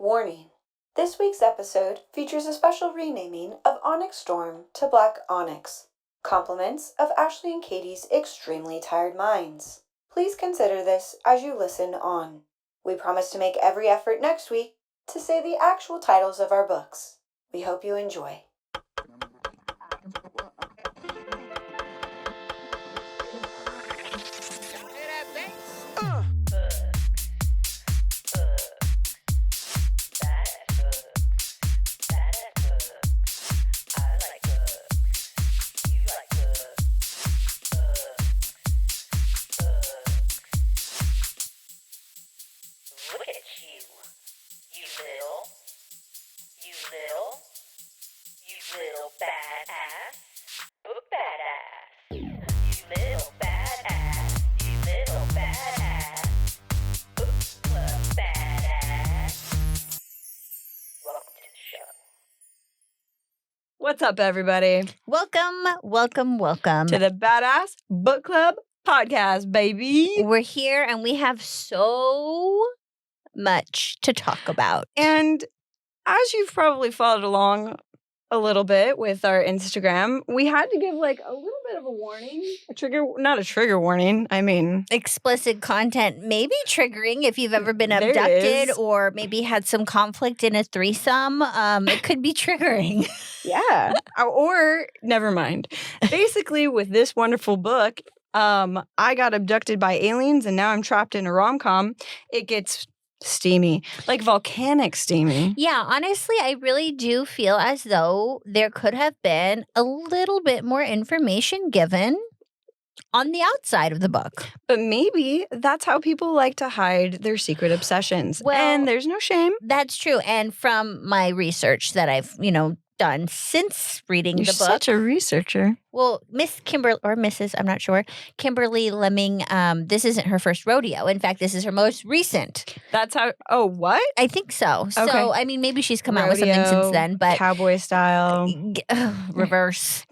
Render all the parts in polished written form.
Warning. This week's episode features a special renaming of Onyx Storm to Black Onyx. Compliments of Ashley and Katie's extremely tired minds. Please consider this as you listen on. We promise to make every effort next week to say the actual titles of our books. We hope you enjoy. What's up, everybody? Welcome To the Badass Book Club podcast, baby. We're here and we have so much to talk about. And as you've probably followed along a little bit with our Instagram, we had to give like a little bit of a warning. Not a trigger warning. I mean, explicit content may be triggering if you've ever been abducted or maybe had some conflict in a threesome. It could be triggering. Yeah. Or never mind. Basically, with this wonderful book, I got abducted by aliens and now I'm trapped in a rom-com. It gets steamy, like volcanic steamy. Yeah, honestly, I really do feel as though there could have been a little bit more information given on the outside of the book. But maybe that's how people like to hide their secret obsessions. Well, and there's no shame. That's true. And from my research that I've, done since reading the book. You're such a researcher. Well, Miss Kimberly, or Mrs., I'm not sure, Kimberly Lemming, this isn't her first rodeo. In fact, this is her most recent. That's how, what? I think so. Okay. So, I mean, maybe she's come out with something since then, but. Cowboy style. Reverse.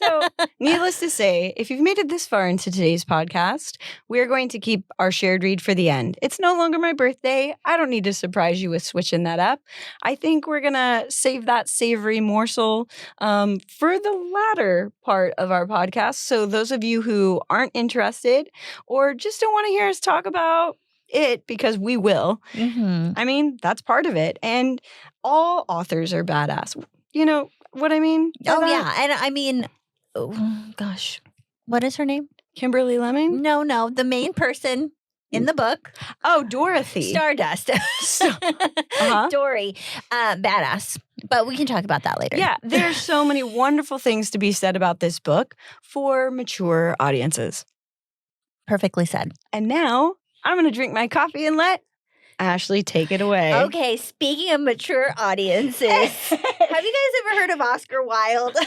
So, needless to say, if you've made it this far into today's podcast, we're going to keep our shared read for the end. It's no longer my birthday. I don't need to surprise you with switching that up. I think we're going to save that savory morsel for the latter part of our podcast. So those of you who aren't interested or just don't want to hear us talk about it, because we will. Mm-hmm. I mean, that's part of it. And all authors are badass. You know what I mean? Yeah. And I mean, oh, gosh, what is her name? Kimberly Lemming? No, the main person in the book. Oh, Dorothy. Stardust. Dory. Badass. But we can talk about that later. Yeah, there's so many wonderful things to be said about this book for mature audiences. Perfectly said. And now I'm going to drink my coffee and let Ashley, take it away. Okay, speaking of mature audiences, have you guys ever heard of Oscar Wilde?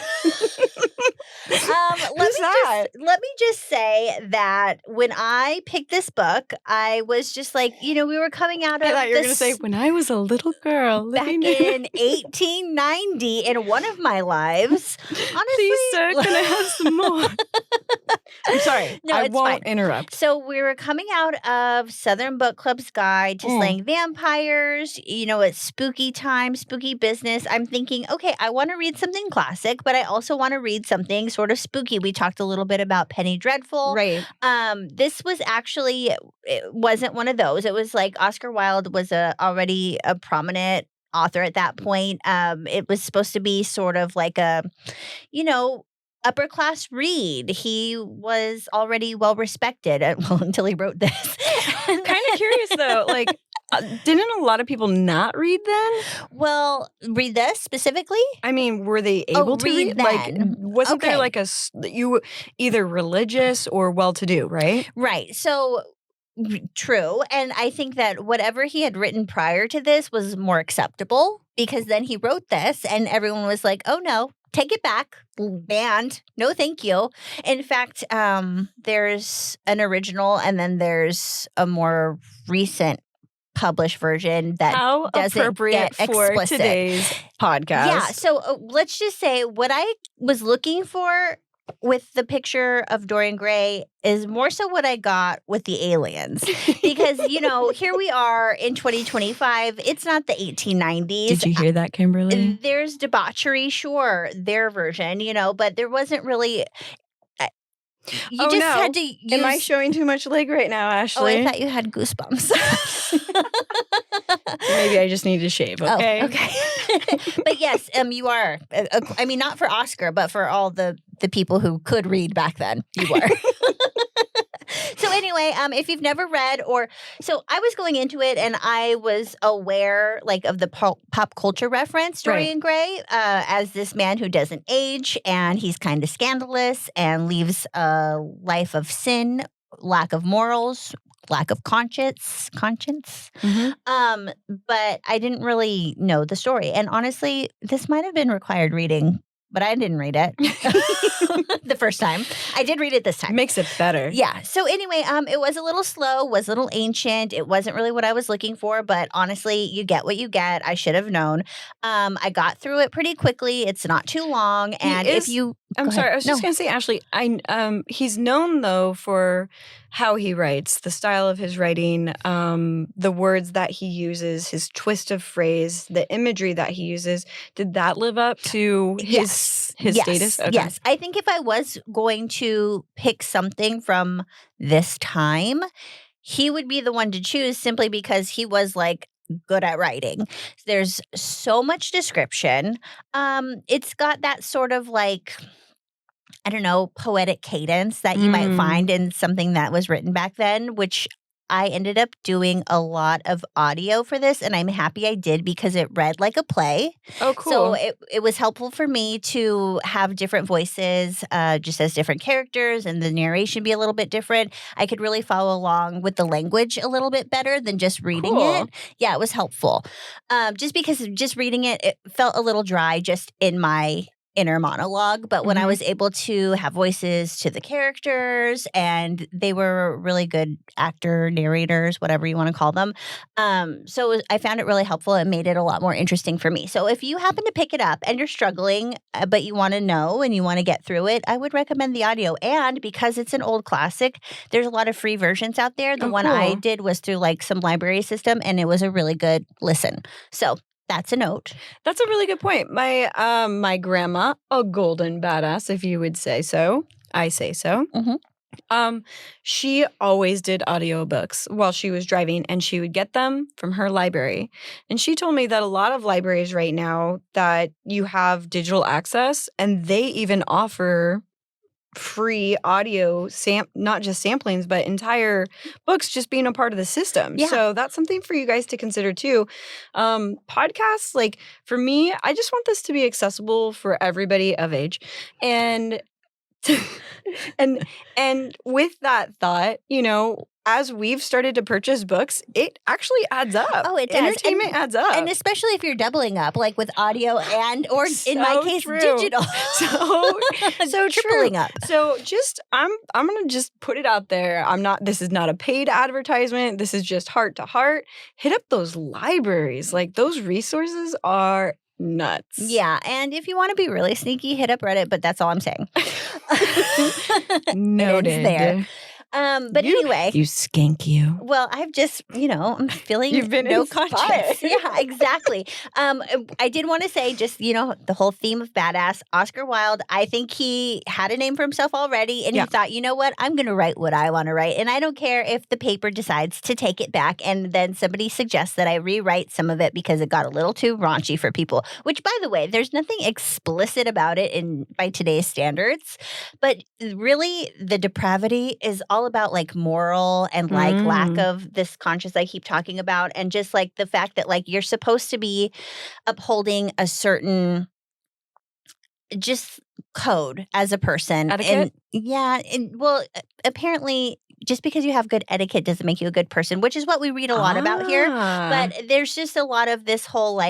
Let me just say that when I picked this book, I was just like, we were coming out of I thought you were going to say, when I was a little girl. Back in 1890 in one of my lives. Honestly. Please, sir, can I have some more? I'm sorry. No, I won't interrupt. So we were coming out of Southern Book Club's Guide to Slaying Vampires. It's spooky time, spooky business. I'm thinking, okay, I want to read something classic, but I also want to read something sort of spooky. We talked a little bit about Penny Dreadful. Right. This was actually, it wasn't one of those. It was like Oscar Wilde was already a prominent author at that point. It was supposed to be sort of like a, upper class read. He was already well respected until he wrote this. I'm kind of curious though, like, didn't a lot of people not read then? Well, read this specifically? I mean, were they able to read? Then. Like, wasn't there like you either religious or well-to-do, right? Right. So true. And I think that whatever he had written prior to this was more acceptable, because then he wrote this and everyone was like, oh no, take it back, banned, no thank you. In fact, there's an original and then there's a more recent published version that doesn't appropriate get for explicit. Today's podcast. Yeah, so let's just say what I was looking for with the Picture of Dorian Gray is more so what I got with the aliens. Because, here we are in 2025. It's not the 1890s. Did you hear that, Kimberly? There's debauchery, sure, their version, but there wasn't really. You just had to use. Am I showing too much leg right now, Ashley? Oh, I thought you had goosebumps. Maybe I just need to shave, okay? Oh, okay. But yes, you are. I mean, not for Oscar, but for all the people who could read back then, you were. So anyway, if you've never read so I was going into it and I was aware of the pop culture reference, Dorian Gray, as this man who doesn't age and he's kind of scandalous and leaves a life of sin, lack of morals, lack of conscience. Mm-hmm. But I didn't really know the story. And honestly, this might have been required reading. But I didn't read it the first time. I did read it this time. Makes it better. Yeah. So anyway, it was a little slow, was a little ancient. It wasn't really what I was looking for, but honestly, you get what you get. I should have known. I got through it pretty quickly. It's not too long. And I'm sorry. I was just going to say, Ashley, he's known, though, for how he writes, the style of his writing, the words that he uses, his twist of phrase, the imagery that he uses. Did that live up to his status? Okay. Yes. I think if I was going to pick something from this time, he would be the one to choose simply because he was good at writing. There's so much description. It's got that sort of I don't know, poetic cadence that you might find in something that was written back then, which I ended up doing a lot of audio for this, and I'm happy I did because it read like a play. Oh, cool. So it was helpful for me to have different voices, just as different characters, and the narration be a little bit different. I could really follow along with the language a little bit better than just reading it. Yeah, it was helpful. Just because just reading it felt a little dry just in my inner monologue, but when I was able to have voices to the characters, and they were really good actor narrators, whatever you want to call them. So I found it really helpful and made it a lot more interesting for me. So if you happen to pick it up and you're struggling, but you want to know and you want to get through it, I would recommend the audio. And because it's an old classic, there's a lot of free versions out there. The one I did was through some library system, and it was a really good listen. So that's a note. That's a really good point. My grandma, a golden badass, if you would say so. I say so. She always did audiobooks while she was driving, and she would get them from her library. And she told me that a lot of libraries right now that you have digital access, and they even offer free audio, not just samplings, but entire books just being a part of the system. Yeah. So that's something for you guys to consider too. Podcasts, for me, I just want this to be accessible for everybody of age. And and with that thought, as we've started to purchase books, it actually adds up. Oh, it does. Entertainment adds up. And especially if you're doubling up, with audio or in my case, digital. So tripling up. So I'm going to just put it out there. This is not a paid advertisement. This is just heart to heart. Hit up those libraries. Those resources are nuts. Yeah, and if you want to be really sneaky, hit up Reddit, but that's all I'm saying. Noted. It's there. But anyway. You skink you. Well, I've just, I'm feeling You've been no inspired. conscience. Yeah, exactly. I did want to say just, the whole theme of badass, Oscar Wilde, I think he had a name for himself already, and he thought, you know what, I'm going to write what I want to write. And I don't care if the paper decides to take it back, and then somebody suggests that I rewrite some of it because it got a little too raunchy for people, which, by the way, there's nothing explicit about it by today's standards. But really, the depravity is all about moral and lack of this conscience I keep talking about, and just the fact that you're supposed to be upholding a certain just code as a person. Etiquette? Well, apparently just because you have good etiquette doesn't make you a good person, which is what we read a lot about here. But there's just a lot of this whole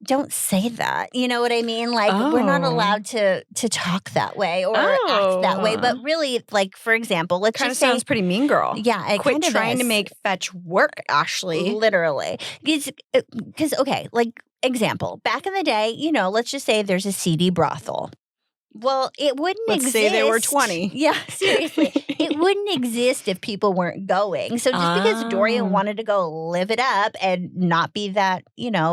don't say that. You know what I mean? We're not allowed to talk that way or act that way. But really, for example, let's kind just of say, sounds pretty mean girl. Yeah, it Quit kind of trying to is. make fetch work, Ashley. Literally. Because, okay, example, back in the day, let's just say there's a seedy brothel. Well, it wouldn't Let's exist. say there were 20. Yeah, seriously. It wouldn't exist if people weren't going. So just because Dorian wanted to go live it up and not be that,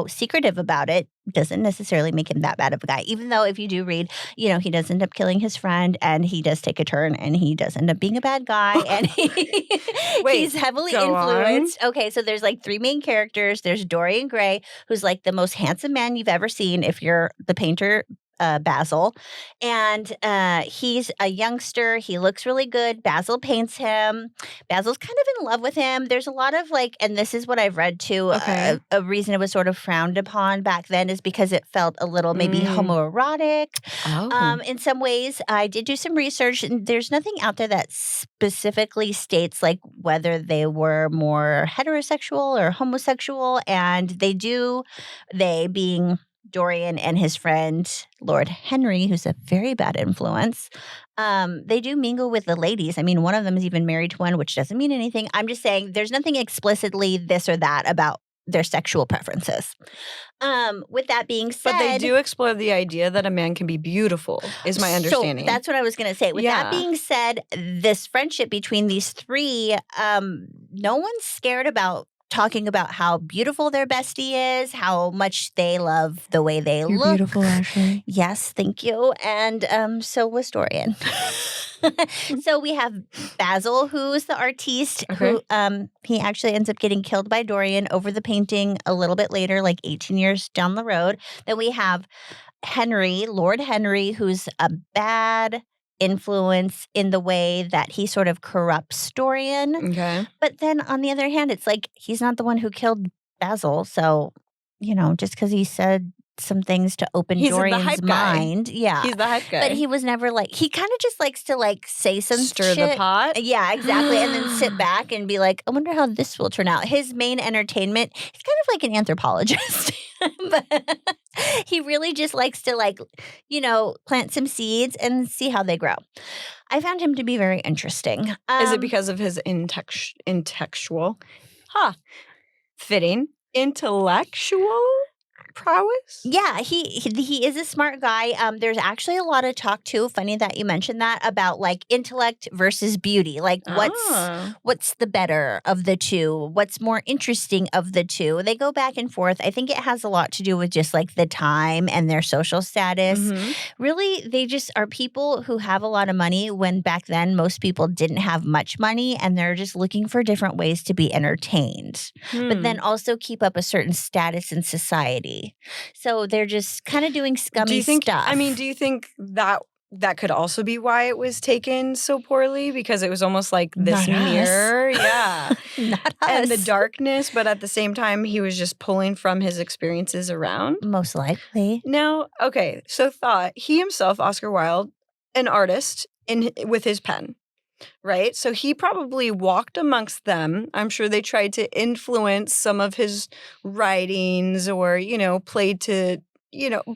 secretive about it, doesn't necessarily make him that bad of a guy. Even though if you do read, he does end up killing his friend and he does take a turn and he does end up being a bad guy and he's heavily influenced. Okay, so there's like 3 main characters. There's Dorian Gray, who's like the most handsome man you've ever seen if you're the painter Basil. And he's a youngster. He looks really good. Basil paints him. Basil's kind of in love with him. There's a lot of and this is what I've read too, a reason it was sort of frowned upon back then is because it felt a little maybe homoerotic. In some ways. I did do some research and there's nothing out there that specifically states whether they were more heterosexual or homosexual. And they being Dorian and his friend, Lord Henry, who's a very bad influence, they do mingle with the ladies. I mean, one of them is even married to one, which doesn't mean anything. I'm just saying there's nothing explicitly this or that about their sexual preferences. With that being said... But they do explore the idea that a man can be beautiful, is my understanding. So that's what I was going to say. With that being said, this friendship between these 3, no one's scared about talking about how beautiful their bestie is, how much they love the way they look. You're beautiful, Ashley. Yes, thank you. And so was Dorian. So we have Basil, who's the artiste, who he actually ends up getting killed by Dorian over the painting a little bit later, 18 years down the road. Then we have Henry, Lord Henry, who's a bad influence in the way that he sort of corrupts Dorian. Okay. But then on the other hand, it's he's not the one who killed Basil. So, just because he said some things to open Dorian's mind. Guy. Yeah. He's the hype guy. But he was never he kind of just likes to say some Stir shit. the pot? Yeah, exactly. And then sit back and be like, I wonder how this will turn out. His main entertainment, he's kind of like an anthropologist. But he really just likes to plant some seeds and see how they grow. I found him to be very interesting. Is it because of his intellectual? Fitting. Intellectual prowess? Yeah, he is a smart guy. There's actually a lot of talk too. Funny that you mentioned that about intellect versus beauty. What's the better of the two? What's more interesting of the two? They go back and forth. I think it has a lot to do with just the time and their social status. Mm-hmm. Really, they just are people who have a lot of money when back then most people didn't have much money and they're just looking for different ways to be entertained, but then also keep up a certain status in society. So they're just kind of doing scummy stuff. I mean, do you think that could also be why it was taken so poorly? Because it was almost like this mirror. Yeah. Not us. And the darkness, but at the same time, he was just pulling from his experiences around. Most likely. Now, okay, so he himself, Oscar Wilde, an artist with his pen. Right? So he probably walked amongst them. I'm sure they tried to influence some of his writings or, played to,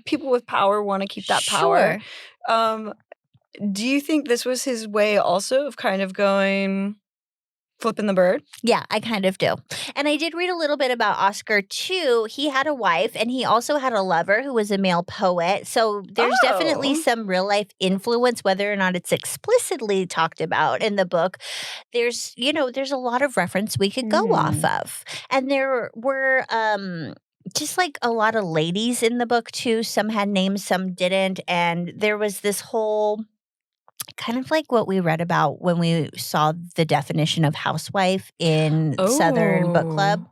people with power want to keep that power. Do you think this was his way also of kind of going flipping the bird? Yeah, I kind of do. And I did read a little bit about Oscar too. He had a wife and he also had a lover who was a male poet. So there's definitely some real life influence, whether or not it's explicitly talked about in the book. There's a lot of reference we could go off of. And there were just a lot of ladies in the book too. Some had names, some didn't. And there was this whole kind of like what we read about when we saw the definition of housewife in Southern Book Club.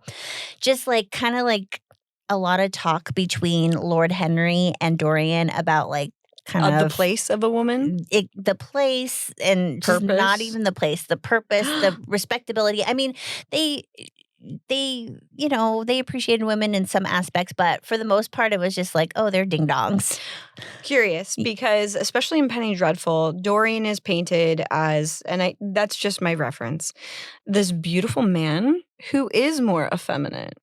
Just kind of a lot of talk between Lord Henry and Dorian about kind of the place of a woman? The place and just not even the place, the purpose, the respectability. I mean, they appreciated women in some aspects, but for the most part, it was just they're ding-dongs. Curious, because especially in Penny Dreadful, Dorian is painted as, and that's just my reference, this beautiful man who is more effeminate.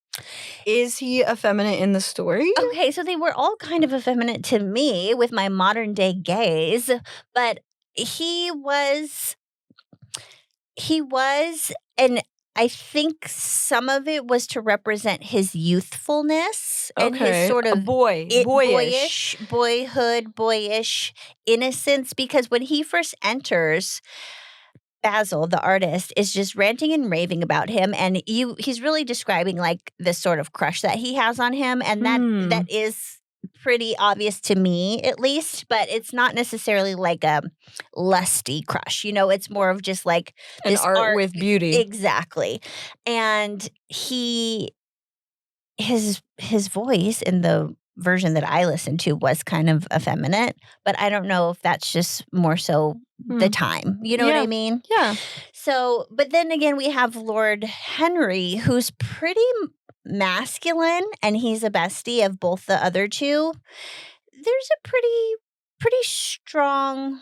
Is he effeminate in the story? Okay, so they were all kind of effeminate to me with my modern day gaze, but he was an I think some of it was to represent his youthfulness and his sort a of boyish. boyish innocence. Because when he first enters, Basil, the artist, is just ranting and raving about him, and he's really describing like this sort of crush that he has on him, and that is pretty obvious to me, at least, but it's not necessarily like a lusty crush. It's more of just like An this art with beauty. Exactly. And his voice in the version that I listened to was kind of effeminate, but I don't know if that's just more so the time. You know what I mean? Yeah. So, but then again, we have Lord Henry, who's pretty masculine, and he's a bestie of both the other two. There's a pretty strong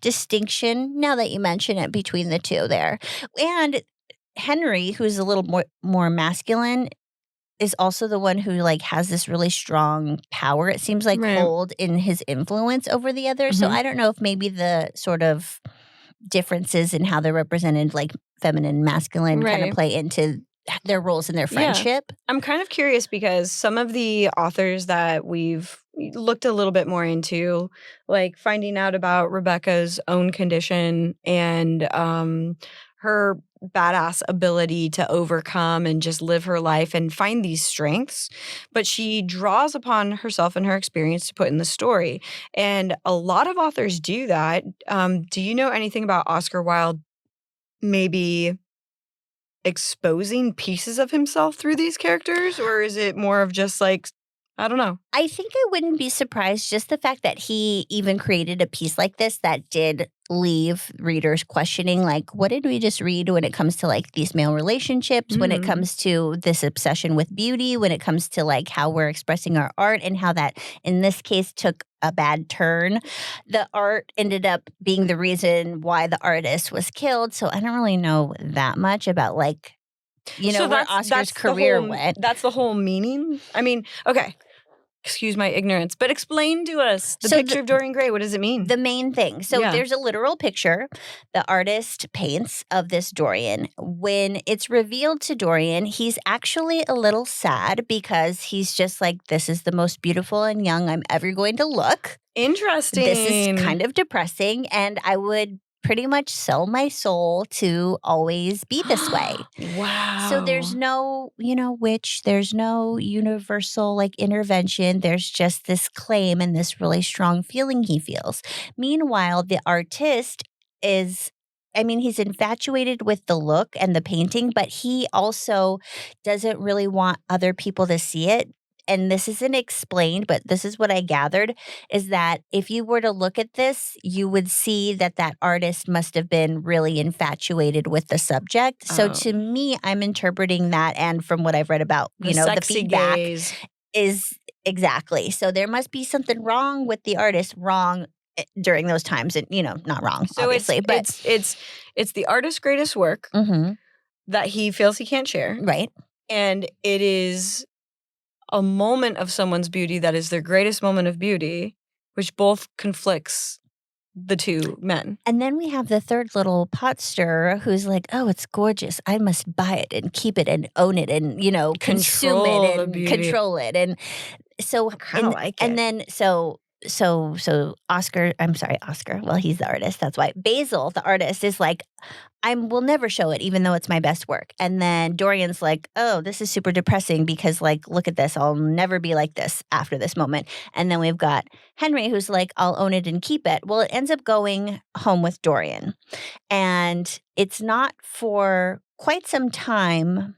distinction, now that you mention it, between the two there. And Henry, who's a little more masculine, is also the one who like has this really strong power, it seems like, hold in his influence over the others. So I don't know if maybe the sort of differences in how they're represented, like feminine, masculine, kind of play into their roles in their friendship. Yeah. I'm kind of curious because some of the authors that we've looked a little bit more into, like finding out about Rebecca's own condition and her badass ability to overcome and just live her life and find these strengths, but she draws upon herself and her experience to put in the story. And a lot of authors do that. Do you know anything about Oscar Wilde maybe exposing pieces of himself through these characters, or is it more of just like, I don't know? I think I wouldn't be surprised, just the fact that he even created a piece like this that did leave readers questioning, like, what did we just read when it comes to like these male relationships, when it comes to this obsession with beauty, when it comes to like how we're expressing our art, and how that in this case took a bad turn. The art ended up being the reason why the artist was killed. So I don't really know that much about like, so where Oscar's career went. That's the whole meaning? I mean, okay. Excuse my ignorance, but explain to us the Picture of Dorian Gray. What does it mean? The main thing. So there's a literal picture the artist paints of this Dorian. When it's revealed to Dorian, he's actually a little sad because he's just like, this is the most beautiful and young I'm ever going to look. Interesting. This is kind of depressing, and I would pretty much sell my soul to always be this way. Wow. So there's no, witch, there's no universal like intervention. There's just this claim and this really strong feeling he feels. Meanwhile, the artist is, he's infatuated with the look and the painting, but he also doesn't really want other people to see it. And this isn't explained, but this is what I gathered, is that if you were to look at this, you would see that that artist must have been really infatuated with the subject. So to me, I'm interpreting that, and from what I've read about, the feedback is exactly. So there must be something wrong with the artist, wrong during those times, and not wrong, so obviously. But it's the artist's greatest work that he feels he can't share. Right. And it is a moment of someone's beauty that is their greatest moment of beauty, which both conflicts the two men. And then we have the third little pot stirrer who's like, oh, it's gorgeous. I must buy it and keep it and own it and, consume it and control it. And so, and then Oscar, well, he's the artist. That's why Basil, the artist, is like, will never show it, even though it's my best work. And then Dorian's like, oh, this is super depressing because, like, look at this. I'll never be like this after this moment. And then we've got Henry who's like, I'll own it and keep it. Well, it ends up going home with Dorian. And it's not for quite some time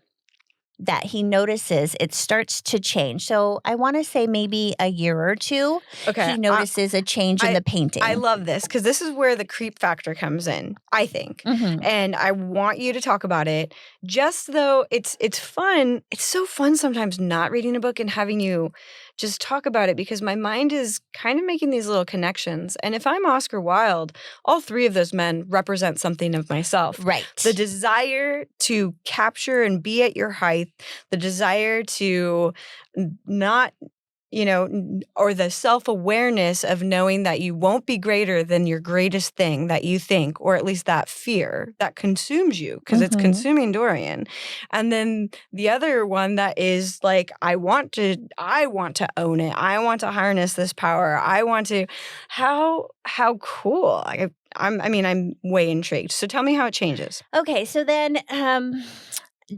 that he notices it starts to change. So I want to say maybe a year or two, he notices a change in the painting. I love this because this is where the creep factor comes in, I think. And I want you to talk about it. Just though it's fun. It's so fun sometimes not reading a book and having you just talk about it, because my mind is kind of making these little connections. And if I'm Oscar Wilde, all three of those men represent something of myself. Right. The desire to capture and be at your height, the desire to not or the self-awareness of knowing that you won't be greater than your greatest thing that you think, or at least that fear that consumes you, because it's consuming Dorian. And then the other one that is like, I want to own it. I want to harness this power. I want to, how cool. I'm way intrigued. So tell me how it changes. Okay, so then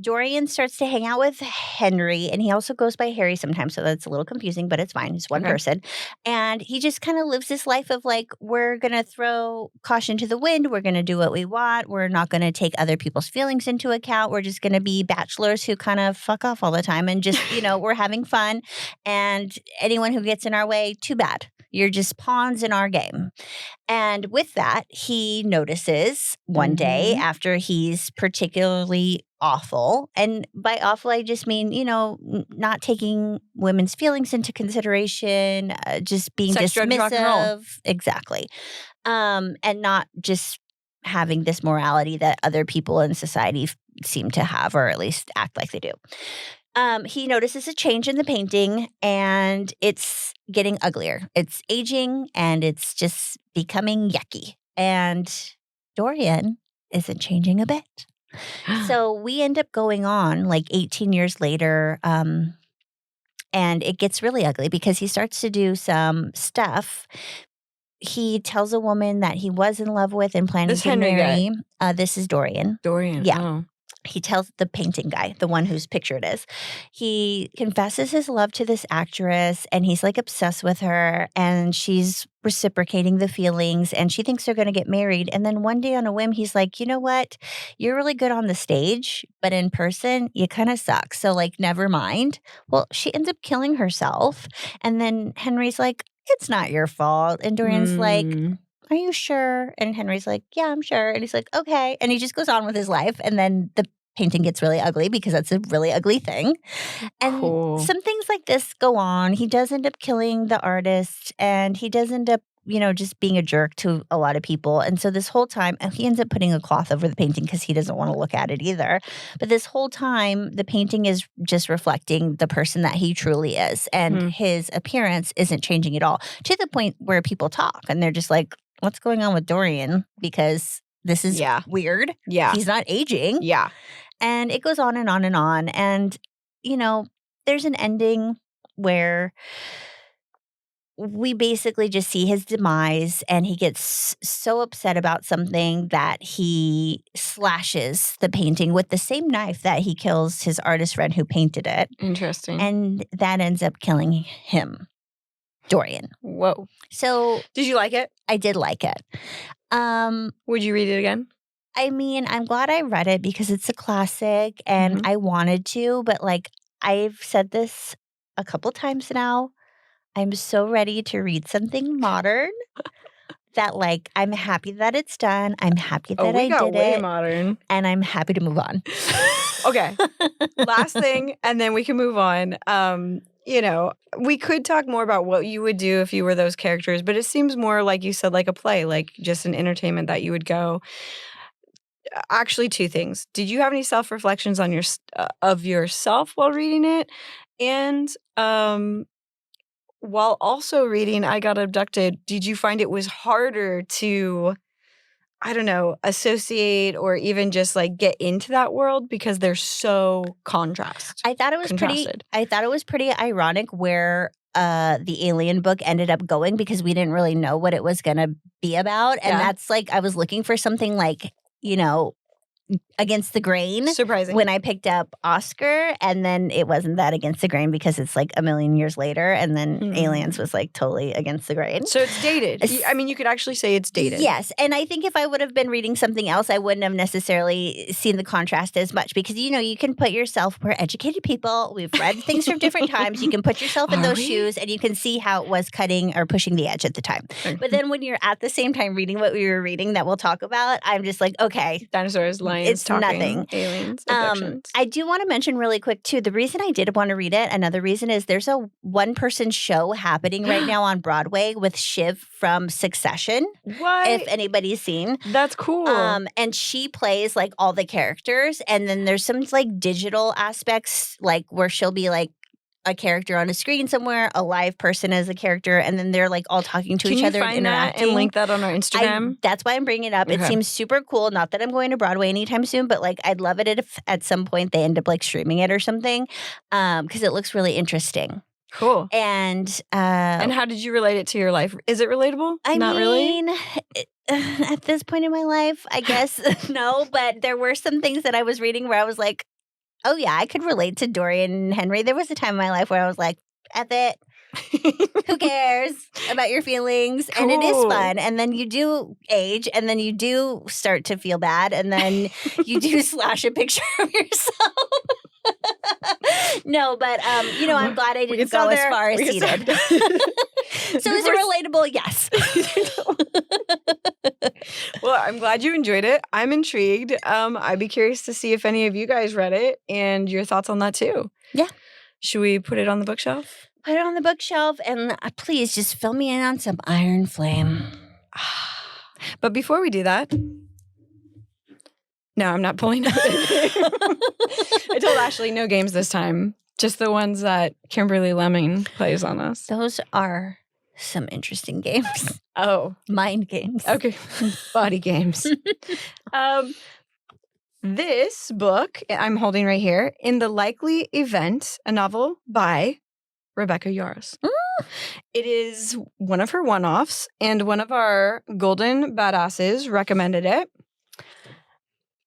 Dorian starts to hang out with Henry, and he also goes by Harry sometimes, so that's a little confusing, but it's fine. He's one person. And he just kind of lives this life of like, we're going to throw caution to the wind. We're going to do what we want. We're not going to take other people's feelings into account. We're just going to be bachelors who kind of fuck off all the time and just, we're having fun. And anyone who gets in our way, too bad. You're just pawns in our game. And with that, he notices one day after he's particularly awful, and by awful, I just mean, not taking women's feelings into consideration, just being sex, dismissive. Drugs, rock and roll. Exactly. And not just having this morality that other people in society seem to have, or at least act like they do. He notices a change in the painting, and it's getting uglier. It's aging, and it's just becoming yucky. And Dorian isn't changing a bit. So we end up going on like 18 years later, and it gets really ugly because he starts to do some stuff. He tells a woman that he was in love with and planning to marry. This is Dorian. Yeah. Oh. He tells the painting guy, the one whose picture it is. He confesses his love to this actress, and he's like obsessed with her, and she's reciprocating the feelings, and she thinks they're going to get married. And then one day on a whim, he's like, you know what? You're really good on the stage, but in person, you kind of suck. So like, never mind. Well, she ends up killing herself. And then Henry's like, it's not your fault. And Dorian's like, are you sure? And Henry's like, yeah, I'm sure. And he's like, okay. And he just goes on with his life. And then the painting gets really ugly because that's a really ugly thing. And some things like this go on. He does end up killing the artist, and he does end up, just being a jerk to a lot of people. And so this whole time, and he ends up putting a cloth over the painting because he doesn't want to look at it either. But this whole time, the painting is just reflecting the person that he truly is. And his appearance isn't changing at all, to the point where people talk and they're just like, what's going on with Dorian? Because this is weird. Yeah. He's not aging. Yeah. And it goes on and on and on. And, there's an ending where we basically just see his demise, and he gets so upset about something that he slashes the painting with the same knife that he kills his artist friend who painted it. Interesting. And that ends up killing him. Dorian. Whoa. So did you like it? I did like it. Would you read it again? I mean, I'm glad I read it because it's a classic, and I wanted to, but like I've said this a couple times now, I'm so ready to read something modern that like I'm happy that it's done. I'm happy that I did way it. Modern. And I'm happy to move on. Okay. Last thing, and then we can move on. We could talk more about what you would do if you were those characters, but it seems more like you said, like a play, like just an entertainment that you would go. Actually, two things. Did you have any self-reflections on of yourself while reading it? And while also reading I Got Abducted, did you find it was harder to, I don't know, associate or even just like get into that world because they're so contrasted? I thought it was pretty ironic where the Alien book ended up going, because we didn't really know what it was going to be about. And that's like, I was looking for something like, against the grain. Surprising. When I picked up Oscar, and then it wasn't that against the grain because it's like a million years later, and then Aliens was like totally against the grain. So it's dated. I mean, you could actually say it's dated. Yes. And I think if I would have been reading something else, I wouldn't have necessarily seen the contrast as much, because, you can put yourself, we're educated people, we've read things from different times, you can put yourself in those shoes, and you can see how it was cutting or pushing the edge at the time. But then when you're at the same time reading what we were reading that we'll talk about, I'm just like, okay. Dinosaurs, lions, it's talking, nothing. Aliens, abductions. I do want to mention really quick too, the reason I did want to read it, another reason is there's a one-person show happening right now on Broadway with Shiv from Succession. What? If anybody's seen. That's cool. And she plays like all the characters, and then there's some like digital aspects, like where she'll be like a character on a screen somewhere, a live person as a character, and then they're like all talking to each other and Can you find that interacting. and link that on our Instagram? That's why I'm bringing it up. Okay. It seems super cool. Not that I'm going to Broadway anytime soon, but like I'd love it if at some point they end up like streaming it or something, because it looks really interesting. Cool. And how did you relate it to your life? Is it relatable? Not really. At this point in my life, I guess no. But there were some things that I was reading where I was like, oh yeah, I could relate to Dorian Henry. There was a time in my life where I was like, F it. Who cares about your feelings? Cool. And it is fun. And then you do age, and then you do start to feel bad, and then you do slash a picture of yourself. No, but I'm glad I didn't go as far as he did. So is it relatable? Yes. Well, I'm glad you enjoyed it. I'm intrigued. I'd be curious to see if any of you guys read it and your thoughts on that too. Yeah. Should we put it on the bookshelf? Put it on the bookshelf, and please just fill me in on some Iron Flame. But before we do that, no, I'm not pulling out anything. I told Ashley no games this time, just the ones that Kimberly Lemming plays on us. Those are some interesting games. Oh. Mind games. Okay. Body games. This book I'm holding right here, In the Likely Event, a novel by Rebecca Yarros. It is one of her one-offs, and one of our golden badasses recommended it.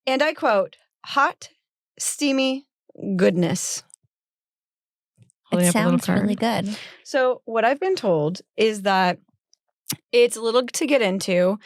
And I quote, hot, steamy goodness. It sounds really good. So what I've been told is that it's a little to get into.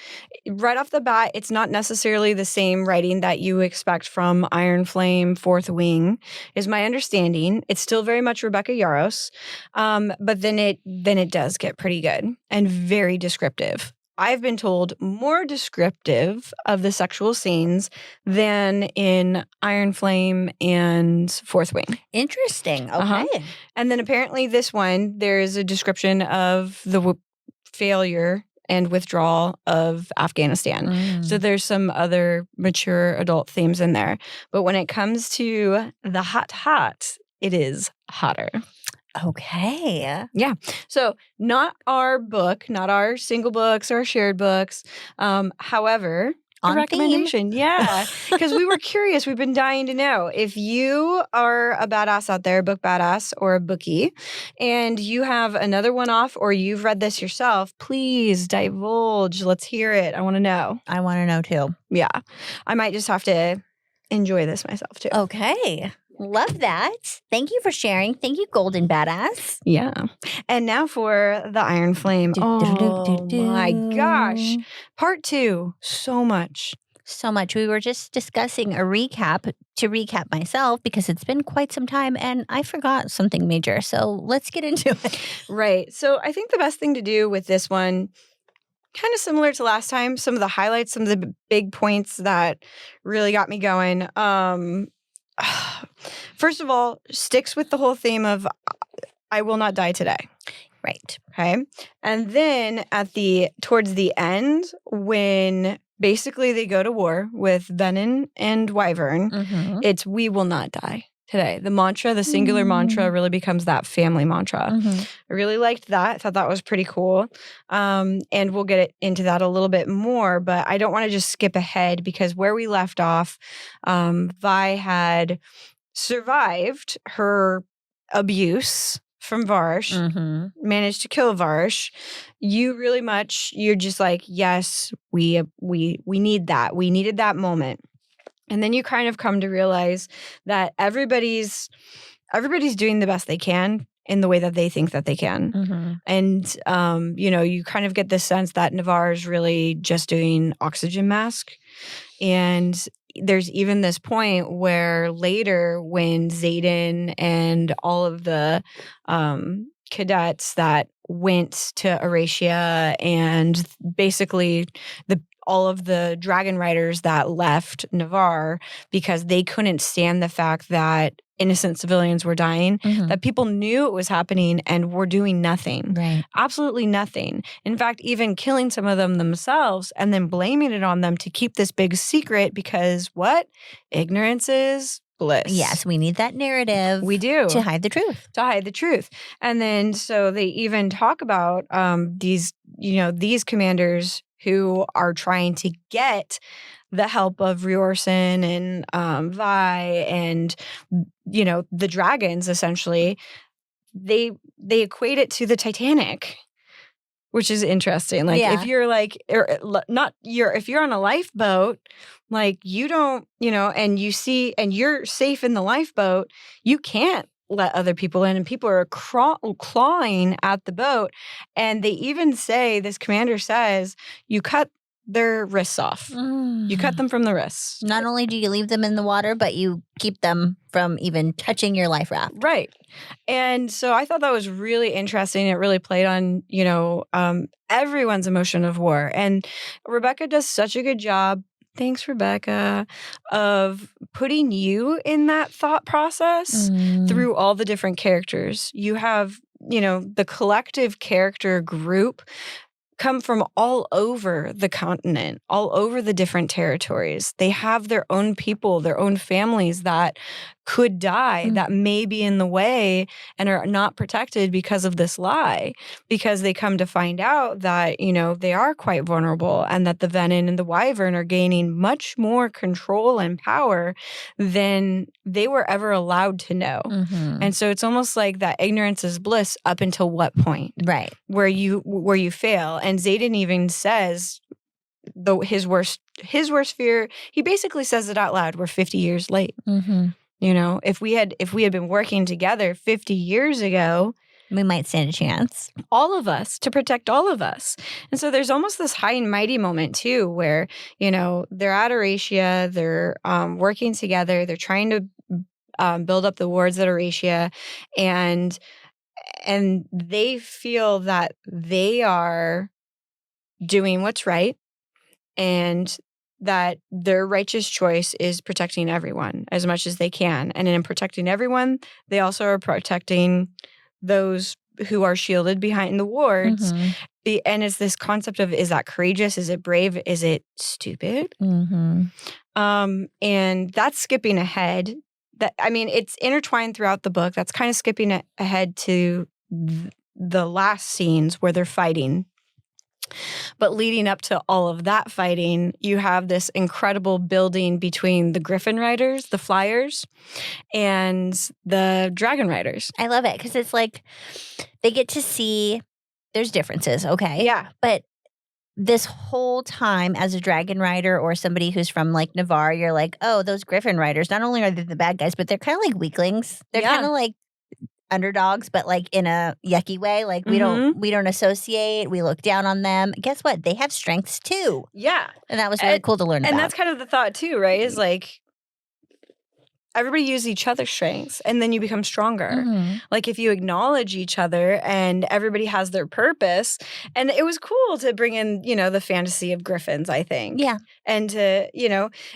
Right off the bat, it's not necessarily the same writing that you expect from Iron Flame, Fourth Wing, is my understanding. It's still very much Rebecca Yarros, but then it does get pretty good and very descriptive. I've been told more descriptive of the sexual scenes than in Iron Flame and Fourth Wing. Interesting. Okay. Uh-huh. And then apparently this one, there's a description of the failure and withdrawal of Afghanistan. So there's some other mature adult themes in there. But when it comes to the hot, it is hotter. Okay. Yeah. So not our book, not our single books or shared books. However, On a recommendation. theme. Yeah. Because we were curious. We've been dying to know. If you are a badass out there, a book badass or a bookie, and you have another one off or you've read this yourself, please divulge. Let's hear it. I want to know. I want to know too. Yeah. I might just have to enjoy this myself too. Okay. Love that. Thank you for sharing. Thank you, Golden Badass. Yeah. And now for the Iron Flame. Oh my gosh. Part 2. So much. So much. We were just discussing a recap to recap myself because it's been quite some time and I forgot something major. So let's get into it. Right. So I think the best thing to do with this one, kind of similar to last time, some of the highlights, some of the big points that really got me going. First of all, sticks with the whole theme of I will not die today. Right. Okay. And then towards the end, when basically they go to war with Venom and Wyvern, it's we will not die today. The mantra, the singular mantra really becomes that family mantra. I really liked that. I thought that was pretty cool. And we'll get into that a little bit more, but I don't want to just skip ahead because where we left off, Vi had survived her abuse from Varsh, managed to kill Varsh. You're just like, yes, we need that. We needed that moment. And then you kind of come to realize that everybody's doing the best they can in the way that they think that they can. And, you kind of get this sense that Navarre is really just doing oxygen mask. And there's even this point where later when Xaden and all of the cadets that went to Eurasia and basically all of the dragon riders that left Navarre because they couldn't stand the fact that innocent civilians were dying, that people knew it was happening and were doing nothing. Right. Absolutely nothing. In fact, even killing some of them themselves and then blaming it on them to keep this big secret because what? Ignorance is bliss. Yes, we need that narrative. We do. To hide the truth. To hide the truth. And then so they even talk about these commanders who are trying to get the help of Riorsan and Vi and the dragons. Essentially, they equate it to the Titanic, which is interesting. Like if you're if you're on a lifeboat, like you don't, and you see, and you're safe in the lifeboat, you can't let other people in, and people are clawing at the boat. And they even say, this commander says, you cut their wrists off. You cut them from the wrists. Not only do you leave them in the water, but you keep them from even touching your life raft. Right. And so I thought that was really interesting. It really played on, everyone's emotion of war. And Rebecca does such a good job. Thanks, Rebecca, of putting you in that thought process through all the different characters. You have, the collective character group come from all over the continent, all over the different territories. They have their own people, their own families that could die, that may be in the way and are not protected because of this lie, because they come to find out that, they are quite vulnerable and that the Venin and the Wyvern are gaining much more control and power than they were ever allowed to know. And so it's almost like that ignorance is bliss up until what point? Right. Where you fail. And Xaden even says his worst fear, he basically says it out loud, we're 50 years late. If we had been working together 50 years ago, we might stand a chance. All of us, to protect all of us. And so there's almost this high and mighty moment too, where, they're at Aracia, they're working together, they're trying to build up the wards at Aracia, and they feel that they are doing what's right, and that their righteous choice is protecting everyone as much as they can. And in protecting everyone, they also are protecting those who are shielded behind the wards. And it's this concept of, is that courageous? Is it brave? Is it stupid? And that's skipping ahead. It's intertwined throughout the book. That's kind of skipping ahead to the last scenes where they're fighting. But leading up to all of that fighting, you have this incredible building between the Griffin Riders, the Flyers, and the Dragon Riders. I love it because it's like they get to see there's differences, okay? Yeah. But this whole time as a Dragon Rider or somebody who's from like Navarre, you're like, oh, those Griffin Riders, not only are they the bad guys, but they're kind of like weaklings. They're kind of like underdogs, but like in a yucky way. Like we don't associate. We look down on them. Guess what? They have strengths too. Yeah. And that was really cool to learn about. And that's kind of the thought too, right? Is like everybody uses each other's strengths and then you become stronger. Like if you acknowledge each other and everybody has their purpose. And it was cool to bring in, the fantasy of griffins, I think. Yeah. And to,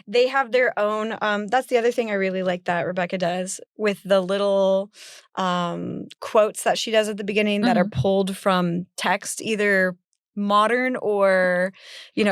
they have their own, that's the other thing I really like that Rebecca does with the little quotes that she does at the beginning that are pulled from text, either modern or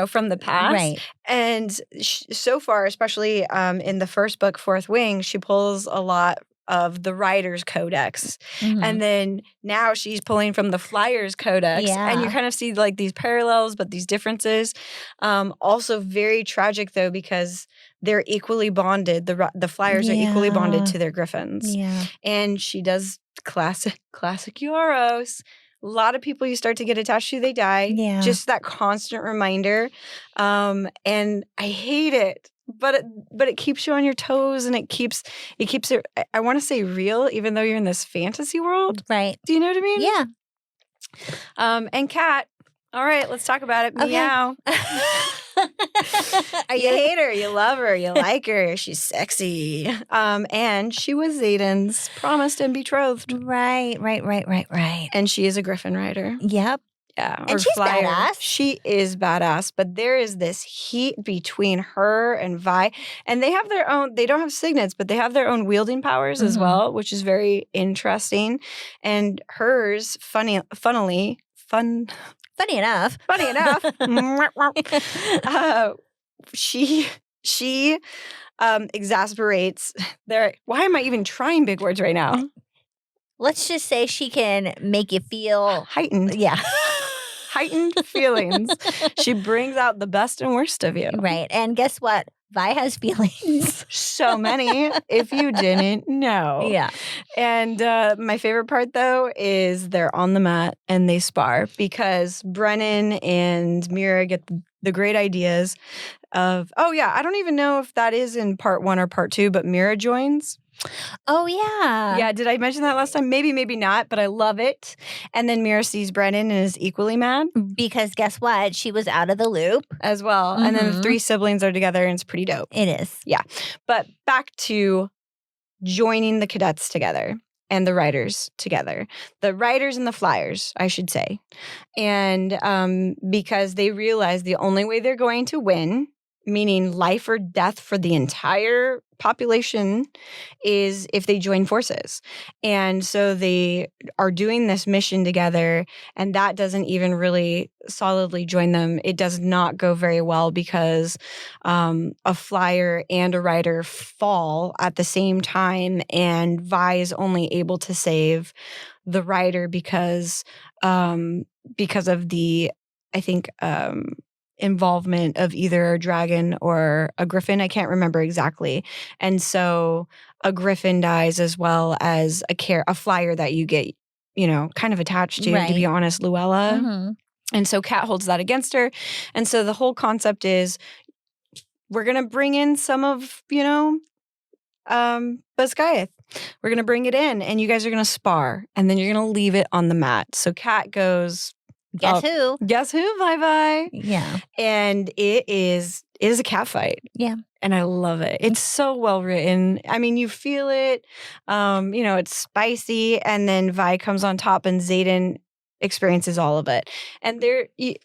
from the past, right? And so far, especially in the first book, Fourth Wing, she pulls a lot of the Writers' Codex, and then now she's pulling from the Flyers' Codex, and you kind of see like these parallels, but these differences. Also very tragic though, because they're equally bonded. The Flyers are equally bonded to their Griffins, and she does classic Yarros. A lot of people you start to get attached to, they die. Yeah. Just that constant reminder. And I hate it. But it keeps you on your toes, and it keeps it, I want to say real, even though you're in this fantasy world. Right. Do you know what I mean? Yeah. And Kat, all right, let's talk about it. Okay. Meow. You hate her, you love her, you like her, she's sexy. And she was Xaden's promised and betrothed. Right. And she is a Griffin Rider. Yep. Yeah. And she's badass. She is badass, but there is this heat between her and Vi. And they have their own, they don't have signets, but they have their own wielding powers as well, which is very interesting. And hers, funny enough, she exasperates their. Why am I even trying big words right now? Let's just say she can make you feel Heightened. Yeah. Heightened feelings. She brings out the best and worst of you. Right. And guess what? Vi has feelings. So many, if you didn't know. Yeah. And my favorite part, though, is they're on the mat and they spar because Brennan and Mira get the great ideas of, I don't even know if that is in part 1 or part 2, but Mira joins. Oh, yeah. Yeah, did I mention that last time? Maybe, maybe not, but I love it. And then Mira sees Brennan and is equally mad. Because guess what? She was out of the loop. As well. And then the 3 siblings are together and it's pretty dope. It is. Yeah. But back to joining the cadets together and the writers together. The writers and the flyers, I should say. And because they realize the only way they're going to win, meaning life or death for the entire population, is if they join forces. And so they are doing this mission together, and that doesn't even really solidly join them. It does not go very well because a flyer and a writer fall at the same time, and Vi is only able to save the writer because of the, I think, involvement of either a dragon or a griffin. I can't remember exactly. And so a griffin dies as well as a flyer that you get, kind of attached to be honest, Luella. Mm-hmm. And so Kat holds that against her. And so the whole concept is we're going to bring in some of, Basgiath. We're going to bring it in and you guys are going to spar and then you're going to leave it on the mat. So Kat goes, Guess who? Guess who? Bye-bye. Yeah. And it is a cat fight. Yeah. And I love it. It's so well written. I mean, you feel it. It's spicy. And then Vi comes on top and Xaden experiences all of it. And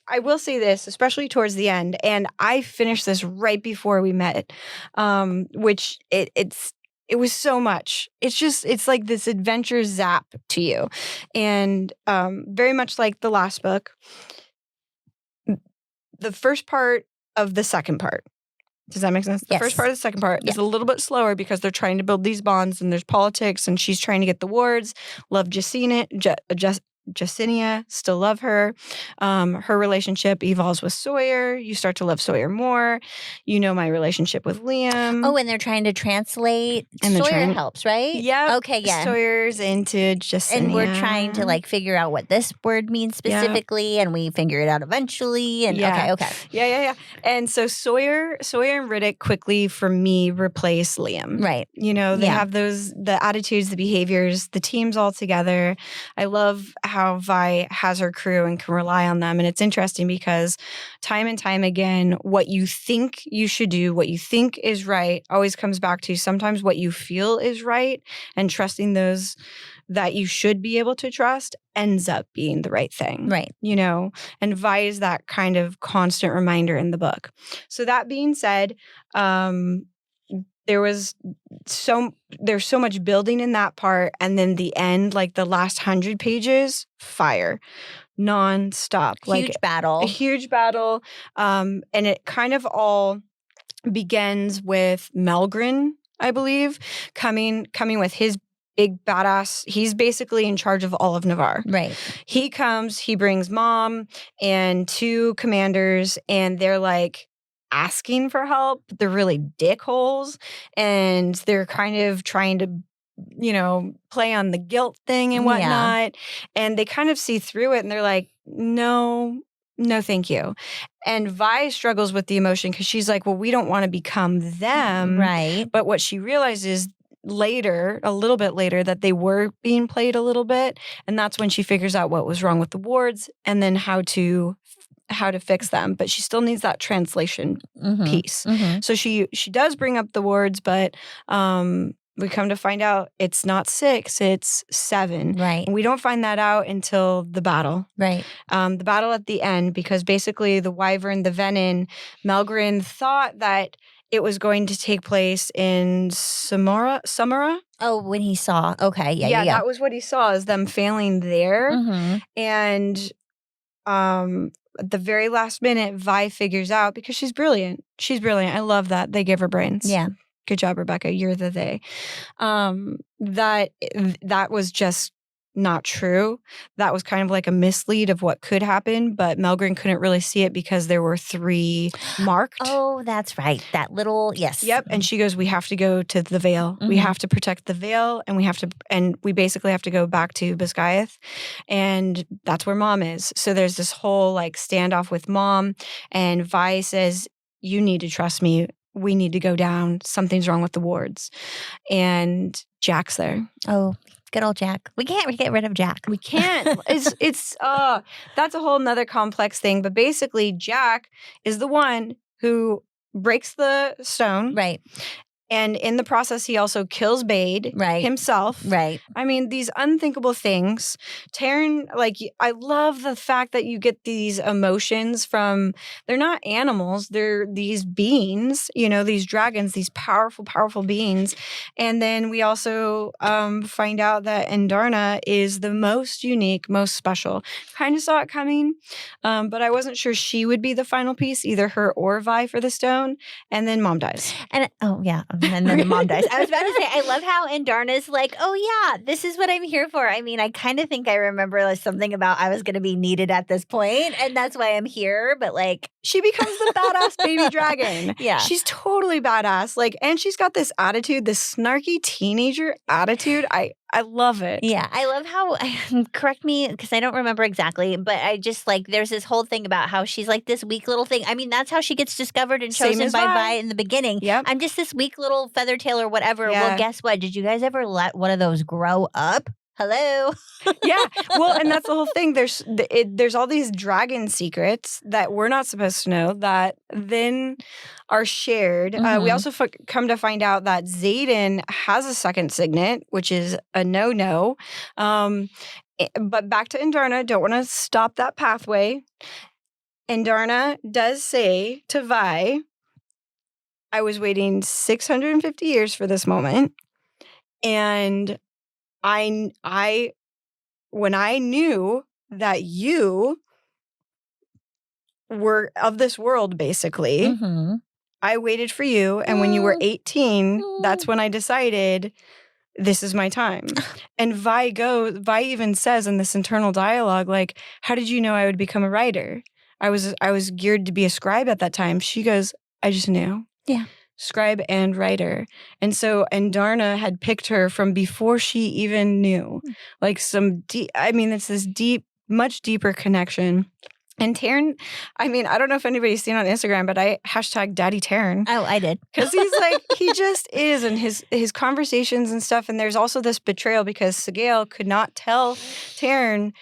I will say this, especially towards the end, and I finished this right before we met, which it was so much. It's like this adventure zap to you. And very much like the last book, the first part of the second part. Does that make sense? The first part of the second part is a little bit slower because they're trying to build these bonds and there's politics and she's trying to get the wards. Love Jessinia, still love her. Her relationship evolves with Sawyer. You start to love Sawyer more. My relationship with Liam. Oh, and they're trying to translate. And Sawyer helps, right? Yeah. Okay, yeah. Sawyer's into Jessinia. And we're trying to figure out what this word means specifically, and we figure it out eventually. And okay. Yeah. And so Sawyer and Riddick quickly, for me, replace Liam. Right. They have the attitudes, the behaviors, the teams all together. I love how Vi has her crew and can rely on them. And it's interesting because time and time again, what you think you should do, what you think is right, always comes back to sometimes what you feel is right, and trusting those that you should be able to trust ends up being the right thing. Right. And Vi is that kind of constant reminder in the book. So that being said, there's so much building in that part, and then the end, like the last 100 pages, fire, nonstop, a huge battle, and it kind of all begins with Melgren, I believe, coming with his big badass. He's basically in charge of all of Navarre. Right. He comes, he brings Mom and 2 commanders, and they're like asking for help. They're really dickholes, and they're kind of trying to, play on the guilt thing and whatnot. Yeah. And they kind of see through it, and they're like, no, thank you. And Vi struggles with the emotion because she's like, well, we don't want to become them. Right. But what she realizes later, a little bit later, that they were being played a little bit. And that's when she figures out what was wrong with the wards and then how to fix them. But she still needs that translation piece. Mm-hmm. So she does bring up the wards, but we come to find out it's not 6, it's 7. Right. And we don't find that out until the battle. Right. The battle at the end, because basically the Wyvern, the Venin, Melgren thought that it was going to take place in Samara. Oh, when he saw. Okay. Yeah. That was what he saw, is them failing there. Mm-hmm. And at the very last minute, Vi figures out, because she's brilliant. She's brilliant. I love that. They give her brains. Yeah. Good job, Rebecca. You're the they. That was just not true. That was kind of like a mislead of what could happen, but Melgren couldn't really see it because there were 3 marked. Oh, that's right. That little, yes. Yep. And she goes, we have to go to the Vale. We have to protect the Vale, and we basically have to go back to Biscayeth, and that's where Mom is. So there's this whole like standoff with Mom, and Vi says, you need to trust me. We need to go down. Something's wrong with the wards. And Jack's there. Oh, good old Jack. We can't get rid of Jack. We can't. It's that's a whole nother complex thing. But basically, Jack is the one who breaks the stone. Right. And in the process, he also kills Bade himself. Right. I mean, these unthinkable things. Taryn, like, I love the fact that you get these emotions from, they're not animals, they're these beings, these dragons, these powerful, powerful beings. And then we also find out that Endarna is the most unique, most special. Kind of saw it coming, but I wasn't sure she would be the final piece, either her or Vi for the stone. And then Mom dies. And and then the mom dies. I was about to say, I love how Endarna's like, oh yeah, this is what I'm here for. I mean, I kind of think I remember like something about I was going to be needed at this point, and that's why I'm here. But like, she becomes the badass baby dragon. Yeah, she's totally badass. Like, and she's got this attitude, this snarky teenager attitude. I love it. Yeah, I love how, correct me because I don't remember exactly, but I just like, there's this whole thing about how she's like this weak little thing. I mean, that's how she gets discovered and chosen by Vi in the beginning. Yep. I'm just this weak little feather tail or whatever. Yeah. Well, guess what? Did you guys ever let one of those grow up? Hello. Yeah. Well, and that's the whole thing. There's all these dragon secrets that we're not supposed to know that then are shared. We also come to find out that Xaden has a second signet, which is a no-no. But back to Endarna, don't want to stop that pathway. Endarna does say to Vi, I was waiting 650 years for this moment. And I when I knew that you were of this world, basically, I waited for you. And when you were 18, that's when I decided this is my time. And Vi even says in this internal dialogue, like, how did you know I would become a writer? I was geared to be a scribe at that time. She goes, I just knew. Yeah. Scribe and writer. And so Endarna had picked her from before she even knew. Like it's this deep, much deeper connection. And Taryn, I mean, I don't know if anybody's seen on Instagram, but I hashtag Daddy Taryn. Oh, I did. Because he's like, he just is, and his conversations and stuff. And there's also this betrayal because Sigale could not tell Taryn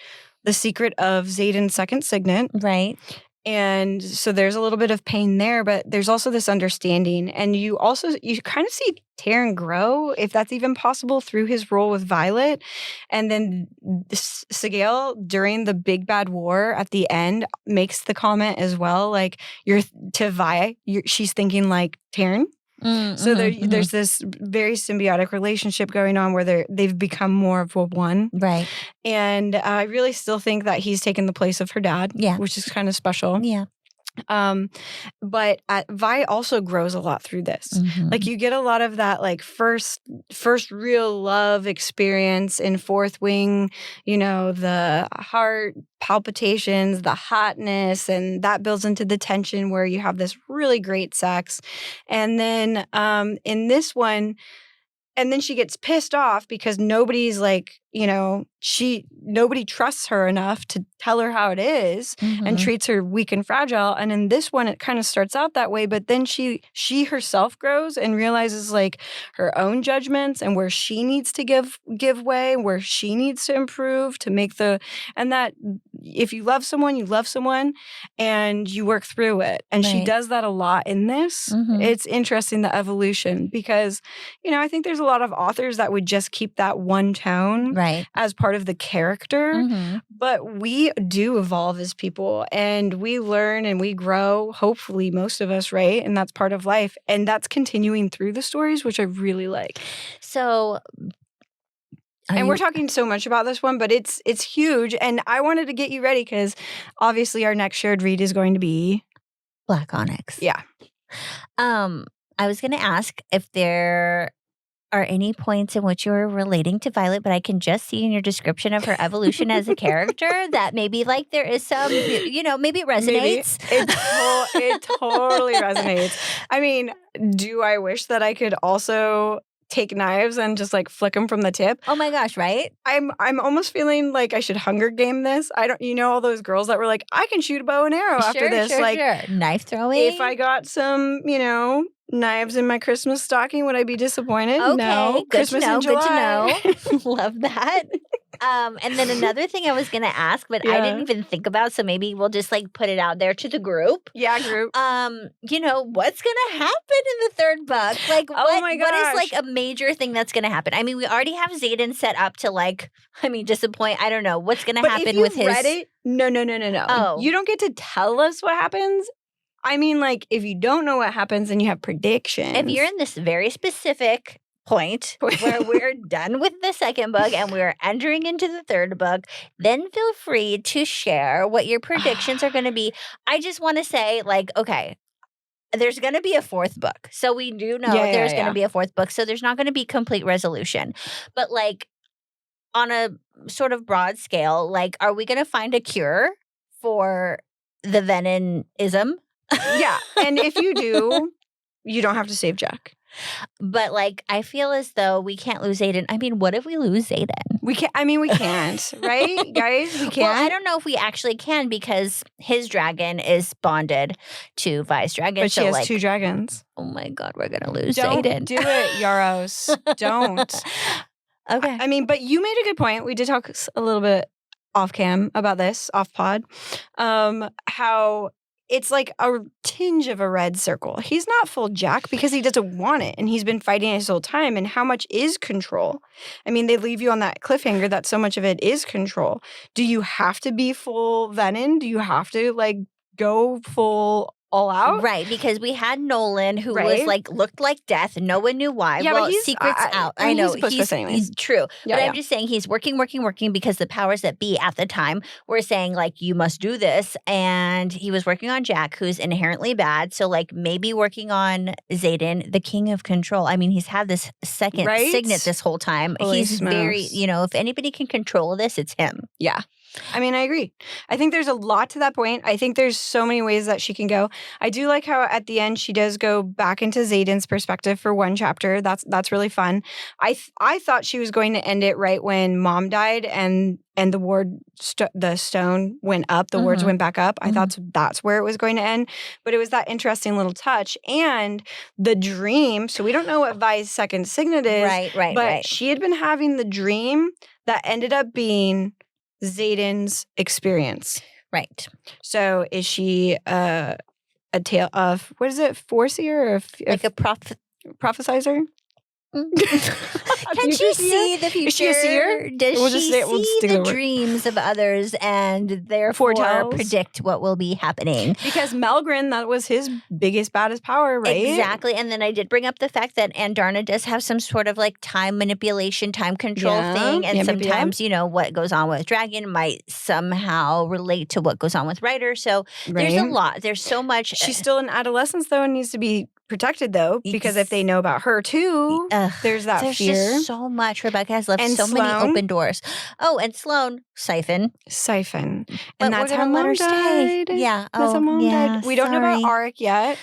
the secret of Xaden's second signet. Right. And so there's a little bit of pain there, but there's also this understanding. And you kind of see Taryn grow, if that's even possible, through his role with Violet. And then Sigale, during the big bad war at the end, makes the comment as well, like, to Vi, she's thinking like Taryn. So there's this very symbiotic relationship going on where they've become more of a one. Right. And I really still think that he's taken the place of her dad, which is kind of special. Yeah. But Vi also grows a lot through this. Like, you get a lot of that, like, first real love experience in Fourth Wing, the heart palpitations, the hotness, and that builds into the tension where you have this really great sex. And then in this one, and then she gets pissed off because nobody's like, nobody trusts her enough to tell her how it is and treats her weak and fragile. And in this one, it kind of starts out that way, but then she herself grows and realizes like her own judgments and where she needs to give way, where she needs to improve to make and that if you love someone and you work through it. And she does that a lot in this. It's interesting, the evolution, because, I think there's a lot of authors that would just keep that one tone as part of the character. But we do evolve as people and we learn and we grow, hopefully most of us, right? And that's part of life. And that's continuing through the stories, which I really like. So And we're talking so much about this one, but it's huge. And I wanted to get you ready because obviously our next shared read is going to be Black Onyx. Yeah. I was going to ask if there are any points in which you're relating to Violet, but I can just see in your description of her evolution as a character that maybe like there is some, maybe it resonates. Maybe. It totally resonates. I mean, do I wish that I could also take knives and just like flick them from the tip? Oh my gosh, right? I'm almost feeling like I should Hunger Game this. I don't, all those girls that were like, I can shoot a bow and arrow after this. Sure. Knife throwing. If I got some, knives in my Christmas stocking, would I be disappointed? Okay, No. Good Christmas to know. in July. Good to know. Love that. And then another thing I was going to ask, but I didn't even think about, so maybe we'll just like put it out there to the group. Yeah, group. What's going to happen in the third book? Like, my what is gosh. like a major thing that's going to happen? I mean, we already have Xaden set up to disappoint. I don't know what's going to happen with his. Read it, no. Oh. You don't get to tell us what happens. I mean, like, if you don't know what happens and you have predictions. If you're in this very specific point where we're done with the second book and we're entering into the third book, then feel free to share what your predictions are going to be. I just want to say, okay, there's going to be a fourth book. So we do know there's going to be a fourth book. So there's not going to be complete resolution. But on a sort of broad scale, are we going to find a cure for the Venom-ism? Yeah. And if you do, you don't have to save Jack. But I feel as though we can't lose Xaden. I mean, what if we lose Xaden? We can't. I mean, we can't, right, guys? We can't. Well, I don't know if we actually can because his dragon is bonded to Vi's dragon. But she has two dragons. Oh my God, we're gonna lose Don't Xaden. do it, Yarros. Don't. Okay. I mean, but you made a good point. We did talk a little bit off cam about this, off pod. How it's like a tinge of a red circle. He's not full Jack because he doesn't want it. And he's been fighting his whole time. And how much is control? I mean, they leave you on that cliffhanger that so much of it is control. Do you have to be full Venom? Do you have to go full all out? Right, because we had Nolan who was looked like death. No one knew why. Yeah, well, but secret's out. I know. He's true. Yeah, but I'm just saying he's working because the powers that be at the time were saying you must do this. And he was working on Jack, who's inherently bad. So maybe working on Xaden, the king of control. I mean, he's had this second signet this whole time. Holy he's smokes. very, if anybody can control this, it's him. Yeah. I mean, I agree. I think there's a lot to that point. I think there's so many ways that she can go. I do like how at the end she does go back into Xaden's perspective for one chapter. That's really fun. I thought she was going to end it right when Mom died and the stone went up. The words went back up. I thought that's where it was going to end. But it was that interesting little touch and the dream. So we don't know what Vi's second signet is. Right. But she had been having the dream that ended up being Xaden's experience. Right. So is she a tale of, what is it, foreseer? Or a prophesizer? Can she see the future? Is she a seer? Does she see the dreams of others and therefore predict what will be happening? Because Melgren, that was his biggest, baddest power, right? Exactly. And then I did bring up the fact that Andarna does have some sort of time manipulation, time control thing. And sometimes, what goes on with Dragon might somehow relate to what goes on with Ryder. So there's a lot. There's so much. She's still in adolescence, though, and needs to be protected, though, because if they know about her too, there's that fear. There's just so much. Rebecca has left and so Sloane, many open doors. Oh, and Sloane, Siphon. And but that's how Mom died. Yeah. That's how Mom died. We don't know about Arik yet.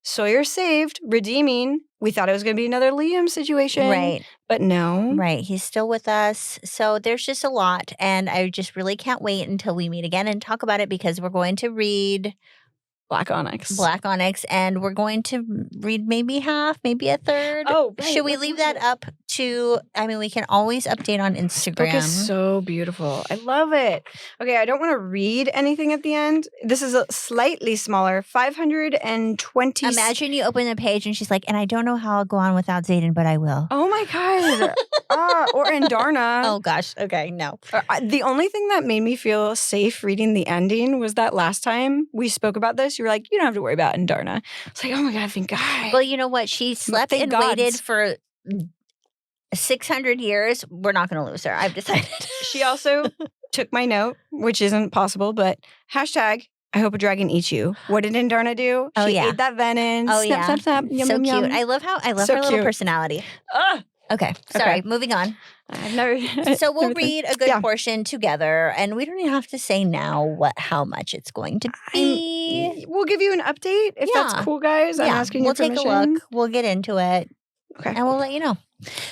Sawyer saved, redeeming. We thought it was going to be another Liam situation. Right. But no. Right. He's still with us. So there's just a lot. And I just really can't wait until we meet again and talk about it because we're going to read Black Onyx. And we're going to read maybe half, maybe a third. Oh, right. Should we leave that up to, we can always update on Instagram. This book is so beautiful. I love it. Okay, I don't want to read anything at the end. This is a slightly smaller, 520. Imagine you open the page and she's like, and I don't know how I'll go on without Xaden, but I will. Oh my God. Or Andarna. Oh gosh. Okay, no. The only thing that made me feel safe reading the ending was that last time we spoke about this, you were like, you don't have to worry about Andarna. It's like, oh my God, thank God. Well, you know what? She slept and waited for 600 years, we're not going to lose her. I've decided. She also took my note, which isn't possible, but hashtag, I hope a dragon eats you. What did Indarna do? Oh, She yeah. ate that venom. Oh, snap, yeah. snap, snap. Yum, So yum, cute. yum. I love her So little cute. personality. Ah, Okay. Sorry. Okay. Moving on. I've never. So we'll never thought- read a good Yeah. portion together, and we don't even have to say now how much it's going to be. We'll give you an update if that's Yeah. cool, guys. I'm asking we'll your take permission. a look. We'll get into it, Okay. and we'll let you know.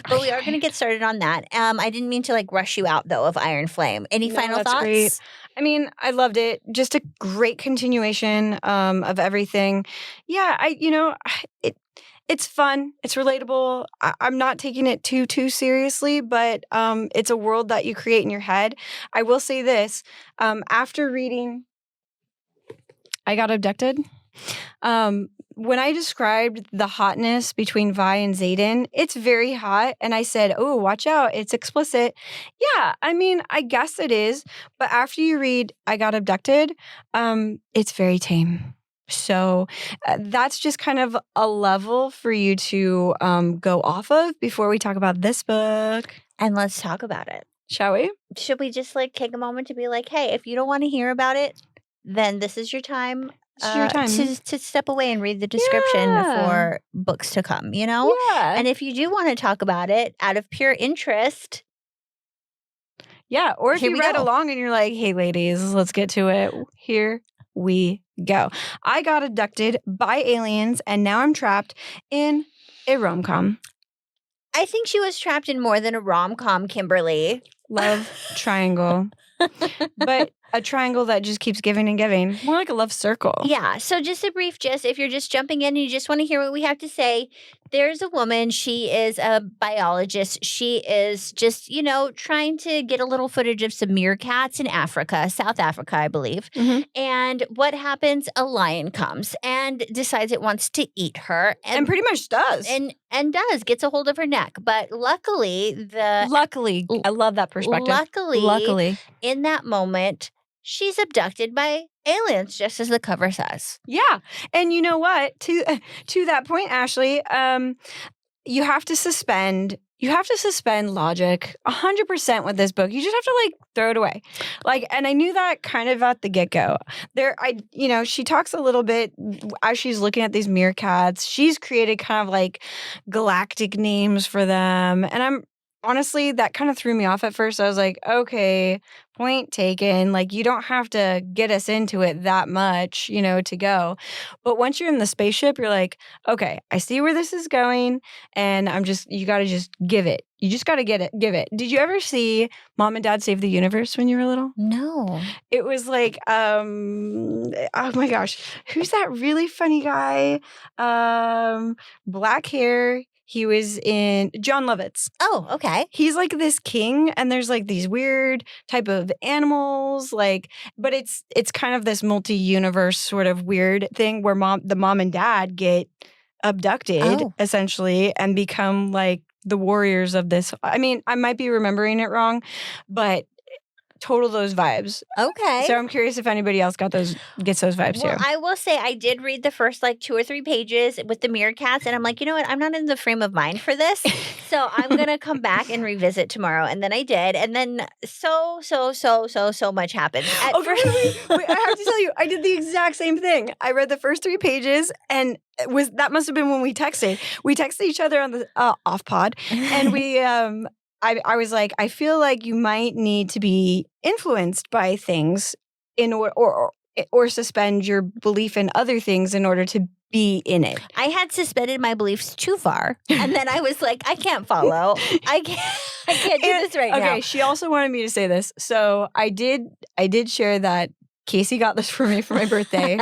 But we are going to get started on that. I didn't mean to rush you out though of Iron Flame. Any No, final that's thoughts? great. I mean, I loved it. Just a great continuation of everything. Yeah, it's fun. It's relatable. I'm not taking it too seriously, but it's a world that you create in your head. I will say this: after reading, I Got Abducted. When I described the hotness between Vi and Xaden, it's very hot. And I said, oh, watch out, it's explicit. Yeah, I mean, I guess it is. But after you read I Got Abducted, it's very tame. So that's just kind of a level for you to go off of before we talk about this book. And let's talk about it. Shall we? Should we just take a moment to be like, hey, if you don't want to hear about it, then this is your time. This is your time. To step away and read the description for books to come, Yeah. And if you do want to talk about it out of pure interest. Yeah. Or if Here you we read go. along and you're like, hey, ladies, let's get to it. Here we go. I got abducted by aliens and now I'm trapped in a rom-com. I think she was trapped in more than a rom-com, Kimberly. Love triangle. But a triangle that just keeps giving and giving. More like a love circle. Yeah. So just a brief gist, if you're just jumping in and you just want to hear what we have to say, there's a woman. She is a biologist. She is just, trying to get a little footage of some meerkats in Africa, South Africa, I believe. Mm-hmm. And what happens? A lion comes and decides it wants to eat her. And pretty much does. And gets a hold of her neck. But luckily, I love that perspective. Luckily, in that moment, she's abducted by aliens, just as the cover says. Yeah. And you know what? To that point, Ashley, you have to suspend logic 100% with this book. You just have to throw it away. And I knew that kind of at the get-go. She talks a little bit as she's looking at these meerkats. She's created kind of galactic names for them. And honestly, that kind of threw me off at first. I was like, okay, point taken. You don't have to get us into it that much, to go. But once you're in the spaceship, you're like, okay, I see where this is going. And you got to just give it. You just got to give it. Did you ever see Mom and Dad Save the Universe when you were little? No. It was oh my gosh. Who's that really funny guy? Black hair. He was in John Lovitz. Oh, okay. He's this king, and there's these weird type of animals, but it's kind of this multi-universe sort of weird thing where the mom and dad get abducted essentially and become the warriors of this. I mean, I might be remembering it wrong, but total those vibes. Okay. So I'm curious if anybody else gets those vibes Well, too. I will say I did read the first 2 or 3 pages with the meerkats, and I'm like, you know what? I'm not in the frame of mind for this. So I'm going to come back and revisit tomorrow. And then I did. And then so much happened. At Okay, wait, I have to tell you, I did the exact same thing. I read the first 3 pages and that must have been when we texted. We texted each other on the off pod, and we I was like, I feel like you might need to be influenced by things in or suspend your belief in other things in order to be in it. I had suspended my beliefs too far, and then I was like, I can't follow. I can't do this right now. Okay, she also wanted me to say this, so I did share that Casey got this for me for my birthday.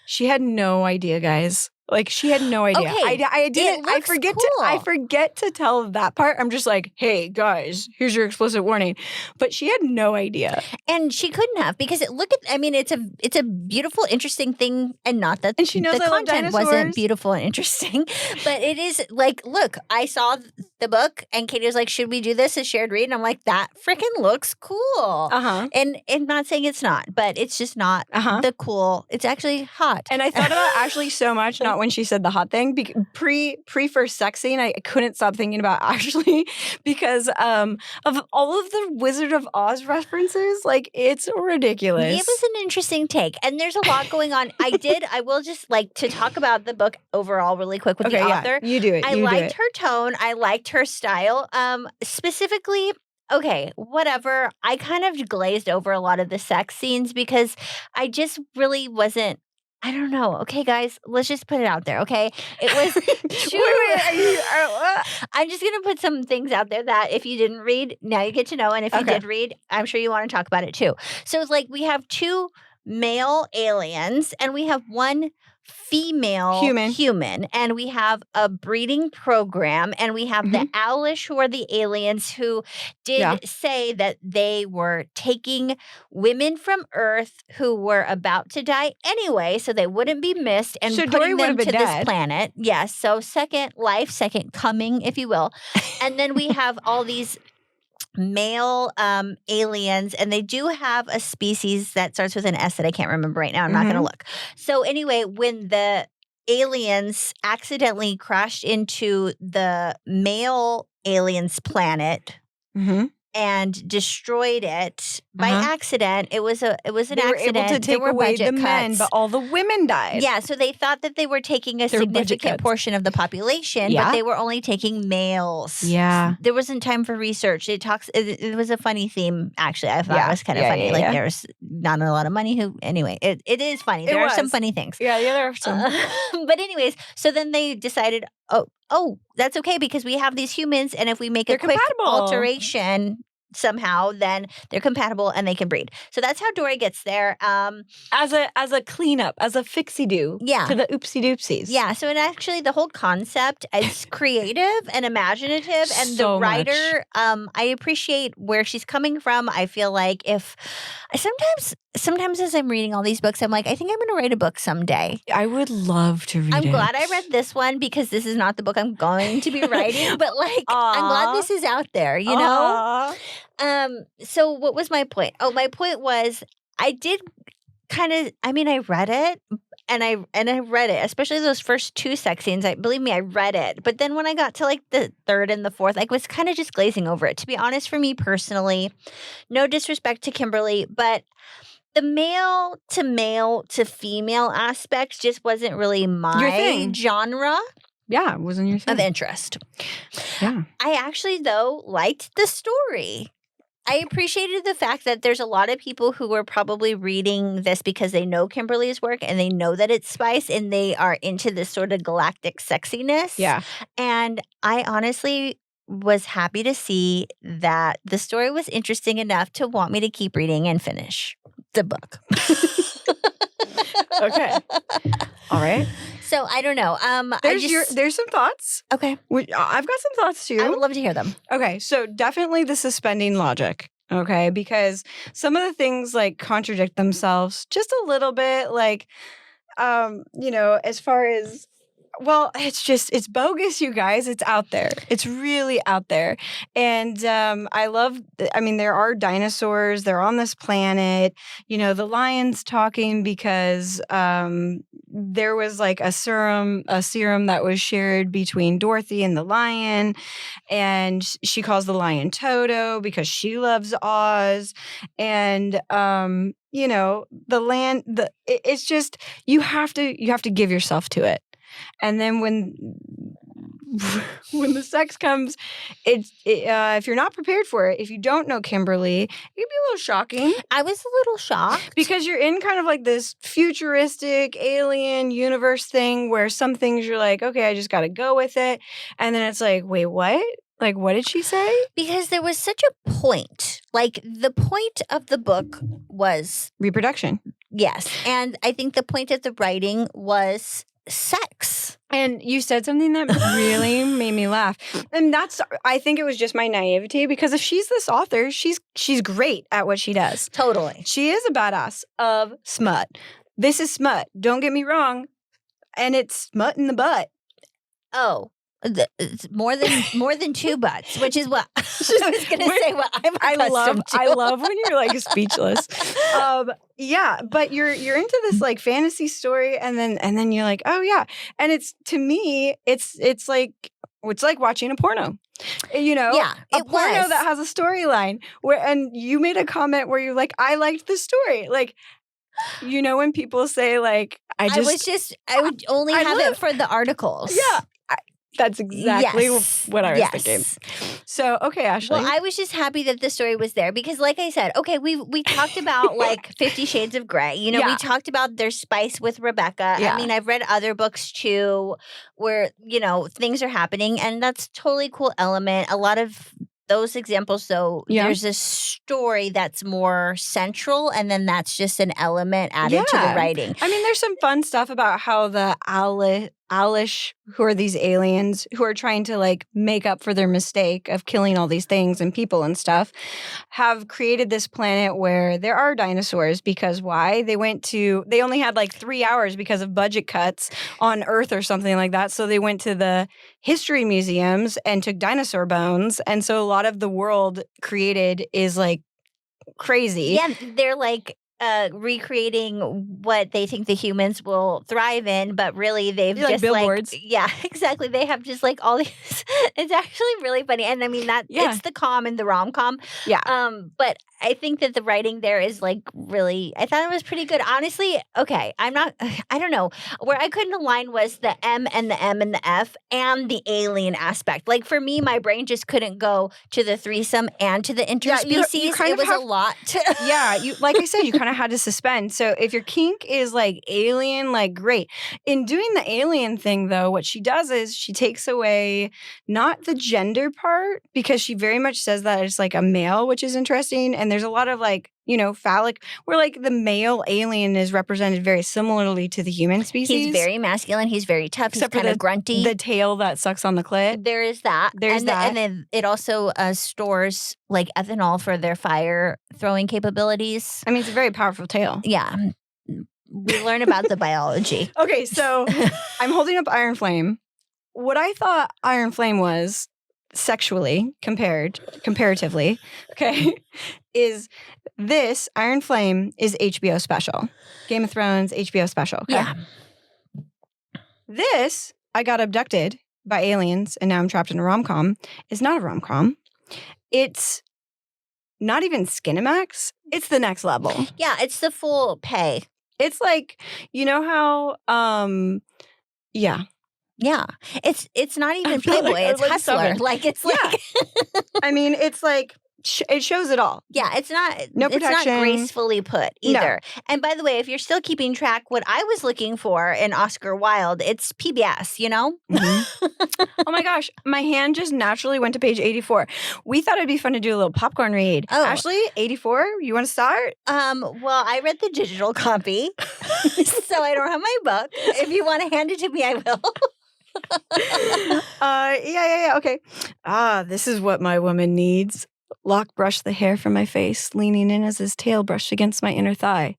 She had no idea, guys. She had no idea. Okay, I didn't. it looks cool. I forget to tell that part. I'm just like, hey guys, here's your explicit warning. But she had no idea, and she couldn't have because it's a beautiful, interesting thing, and not that and she knows the I love content dinosaurs. wasn't beautiful and interesting, but it is look, I saw the book, and Katie was like, should we do this as shared read? And I'm like, that freaking looks cool. And I'm not saying it's not, but it's just not the cool. It's actually hot. And I thought about Ashley so much, not when she said the hot thing, pre first sex scene, I couldn't stop thinking about Ashley because of all of the Wizard of Oz references. Like, it's ridiculous. It was an interesting take. And there's a lot going on. I will just like to talk about the book overall really quick with the author. Yeah, you do it. I liked her tone. I liked her style. Specifically, okay, whatever. I kind of glazed over a lot of the sex scenes because I just really wasn't. I don't know. Okay, guys, let's just put it out there. Okay, it was I'm just gonna put some things out there that if you didn't read, now you get to know, and if you did read, I'm sure you want to talk about it too. So it's like we have 2 male aliens and we have 1 female human, and we have a breeding program, and we have the Owlish, who are the aliens who did say that they were taking women from Earth who were about to die anyway, so they wouldn't be missed, and so putting them to this planet. Yes, so second life, second coming, if you will. And then we have all these male aliens, and they do have a species that starts with an S that I can't remember right now. I'm not going to look. So anyway, when the aliens accidentally crashed into the male aliens' planet and destroyed it by accident. It was an accident. They were able to take away the men, but all the women died. Yeah, so they thought that they were taking a significant portion of the population, but they were only taking males. Yeah. There wasn't time for research. It was a funny theme, actually. I thought it was kind of funny. There's not a lot of money anyway, it is funny. There are some funny things. Yeah, there are some. But anyways, so then they decided, oh, that's okay because we have these humans, and if we make a quick alteration somehow, then they're compatible and they can breed. So that's how Dory gets there. As a cleanup, as a fixie-doo to the oopsie-doopsies. Yeah, so actually the whole concept is creative and imaginative, and the writer, I appreciate where she's coming from. I feel like if sometimes as I'm reading all these books, I'm like, I think I'm going to write a book someday. I would love to read it. I'm glad I read this one because this is not the book I'm going to be writing, but like, I'm glad this is out there, you know? So what was my point? Oh, my point was I did I read it and I read it, especially those first 2 sex scenes. Believe me, I read it. But then when I got to like the 3rd and the 4th, I was kind of just glazing over it. To be honest, for me personally, no disrespect to Kimberly, but the male to female aspect just wasn't really my genre. Yeah, it wasn't your thing. Of interest. Yeah. I actually, though, liked the story. I appreciated the fact that there's a lot of people who are probably reading this because they know Kimberly's work and they know that it's spice and they are into this sort of galactic sexiness. Yeah. And I honestly was happy to see that the story was interesting enough to want me to keep reading and finish the book. Okay. All right. So I don't know. There's some thoughts. Okay. I've got some thoughts too. I would love to hear them. Okay. So definitely the suspending logic. Okay. Because some of the things like contradict themselves just a little bit. Like, as far as, well, it's bogus, you guys. It's out there. It's really out there. And there are dinosaurs. They're on this planet. The lion's talking because there was like a serum that was shared between Dorothy and the lion. And she calls the lion Toto because she loves Oz. And, the land, it's just, you have to give yourself to it. And then when the sex comes, if you're not prepared for it, if you don't know Kimberly, it can be a little shocking. I was a little shocked. Because you're in kind of like this futuristic alien universe thing where some things you're like, okay, I just got to go with it. And then it's like, wait, what? Like, what did she say? Because there was such a point. Like, the point of the book was reproduction. Yes. And I think the point of the writing was sex. And you said something that really made me laugh. And I think it was just my naivety, because if she's this author, she's great at what she does. Totally. She is a badass of smut. This is smut. Don't get me wrong. And it's smut in the butt. Oh, It's more than two butts, which is what I was going to say. What I'm accustomed to. I love when you're like speechless. Yeah, but you're into this like fantasy story, and then you're like, oh yeah, and it's, to me, it's like watching a porno. You know, Yeah, a porno that has a storyline. And you made a comment where you're like, I liked the story. Like, you know, when people say like, I would only have it for the articles. Yeah. That's exactly what I was thinking. Yes. So, okay, Ashley. Well, I was just happy that the story was there because, like I said, okay, we talked about like 50 Shades of Grey. You know, we talked about their spice with Rebecca. Yeah. I mean, I've read other books too where, you know, things are happening, and that's totally cool element. A lot of those examples, though, there's a story that's more central, and then that's just an element added to the writing. I mean, there's some fun stuff about how the Alish, who are these aliens who are trying to like make up for their mistake of killing all these things and people and stuff, have created this planet where there are dinosaurs. Because why? They only had like 3 hours because of budget cuts on Earth or something like that. So they went to the history museums and took dinosaur bones. And so a lot of the world created is like crazy. Yeah, they're like recreating what they think the humans will thrive in, but really they've like just billboards. Yeah, exactly. They have just like all these. It's actually really funny, and I mean that it's the com and the rom-com. Yeah. But I think that the writing there is like really. I thought it was pretty good, honestly. Okay, I don't know where I couldn't align was the M and the M and the F and the alien aspect. Like for me, my brain just couldn't go to the threesome and to the interspecies. It was a lot. Yeah, you like I said, you kind of had to suspend. So if your kink is like alien, like great. In doing the alien thing, though, what she does is she takes away not the gender part, because she very much says that it's like a male, which is interesting. And there's a lot of like, you know, phallic, where like the male alien is represented very similarly to the human species. He's very masculine. He's very tough. Except he's kind of grunty. The tail that sucks on the clit. There is that. And then it also stores like ethanol for their fire throwing capabilities. I mean, it's a very powerful tail. Yeah. We learn about the biology. Okay, so I'm holding up Iron Flame. What I thought Iron Flame was sexually comparatively, okay, is this Iron Flame is HBO special. Game of Thrones, HBO special. Okay? Yeah. This, I got abducted by aliens and now I'm trapped in a rom-com, is not a rom-com. It's not even Skinamax. It's the next level. Yeah, it's the full pay. It's like, you know how, yeah. Yeah, it's not even Playboy. Like, it's Hustler. Like it's like. I mean, it's like it shows it all. Yeah, it's not. No protection. It's not gracefully put either. No. And by the way, if you're still keeping track, what I was looking for in Oscar Wilde, it's PBS. You know. Mm-hmm. Oh my gosh, my hand just naturally went to page 84. We thought it'd be fun to do a little popcorn read. Oh, Ashley, 84. You want to start? Well, I read the digital copy, so I don't have my book. If you want to hand it to me, I will. Yeah. Okay. This is what my woman needs. Locke brushed the hair from my face, leaning in as his tail brushed against my inner thigh.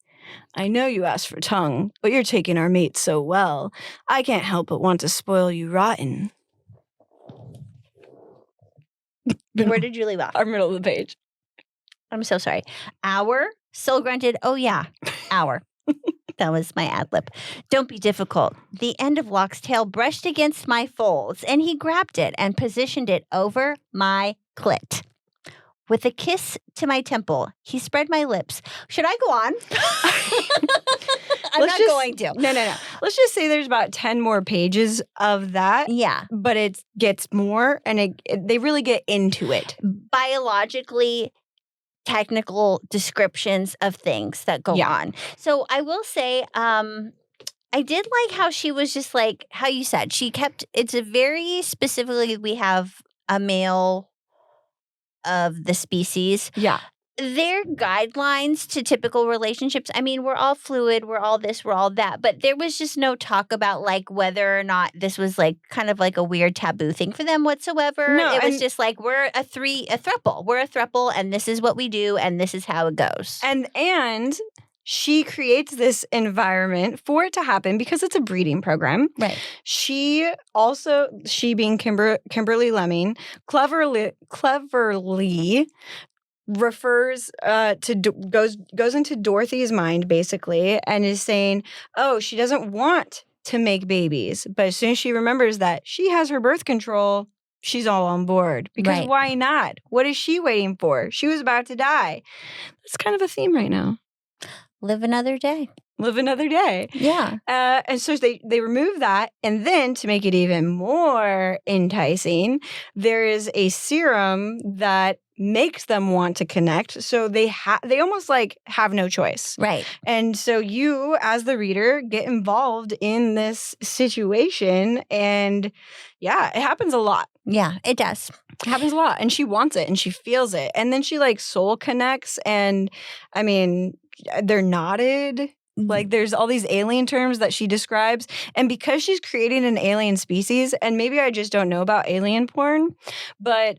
I know you asked for tongue, but you're taking our mate so well. I can't help but want to spoil you rotten. Where did you leave off? Our middle of the page. I'm so sorry. Hour? Soul grunted, oh yeah, hour. That was my ad lib. Don't be difficult. The end of Locke's tail brushed against my folds, and he grabbed it and positioned it over my clit. With a kiss to my temple, he spread my lips. Should I go on? I'm not going to. No. Let's just say there's about 10 more pages of that. Yeah. But it gets more, and they really get into it. Biologically, technical descriptions of things that go on. So I will say, I did like how she was just like, how you said, she kept, it's a very specifically, we have a male of the species. Yeah. Their guidelines to typical relationships, I mean, we're all fluid, we're all this, we're all that, but there was just no talk about like whether or not this was like kind of like a weird taboo thing for them whatsoever. No, it was just like, we're a throuple. We're a throuple and this is what we do and this is how it goes. And she creates this environment for it to happen because it's a breeding program. Right. She being Kimberly Lemming, cleverly refers goes into Dorothy's mind basically and is saying, oh, she doesn't want to make babies, but as soon as she remembers that she has her birth control, she's all on board because why not? What is she waiting for? She was about to die. That's kind of a theme right now. Live another day. Live another day. Yeah. And so they remove that. And then to make it even more enticing, there is a serum that makes them want to connect. So they almost like have no choice. Right. And so you, as the reader, get involved in this situation. And yeah, it happens a lot. Yeah, it does. It happens a lot. And she wants it and she feels it. And then she like soul connects. And I mean, they're knotted. Like there's all these alien terms that she describes. And because she's creating an alien species, and maybe I just don't know about alien porn, but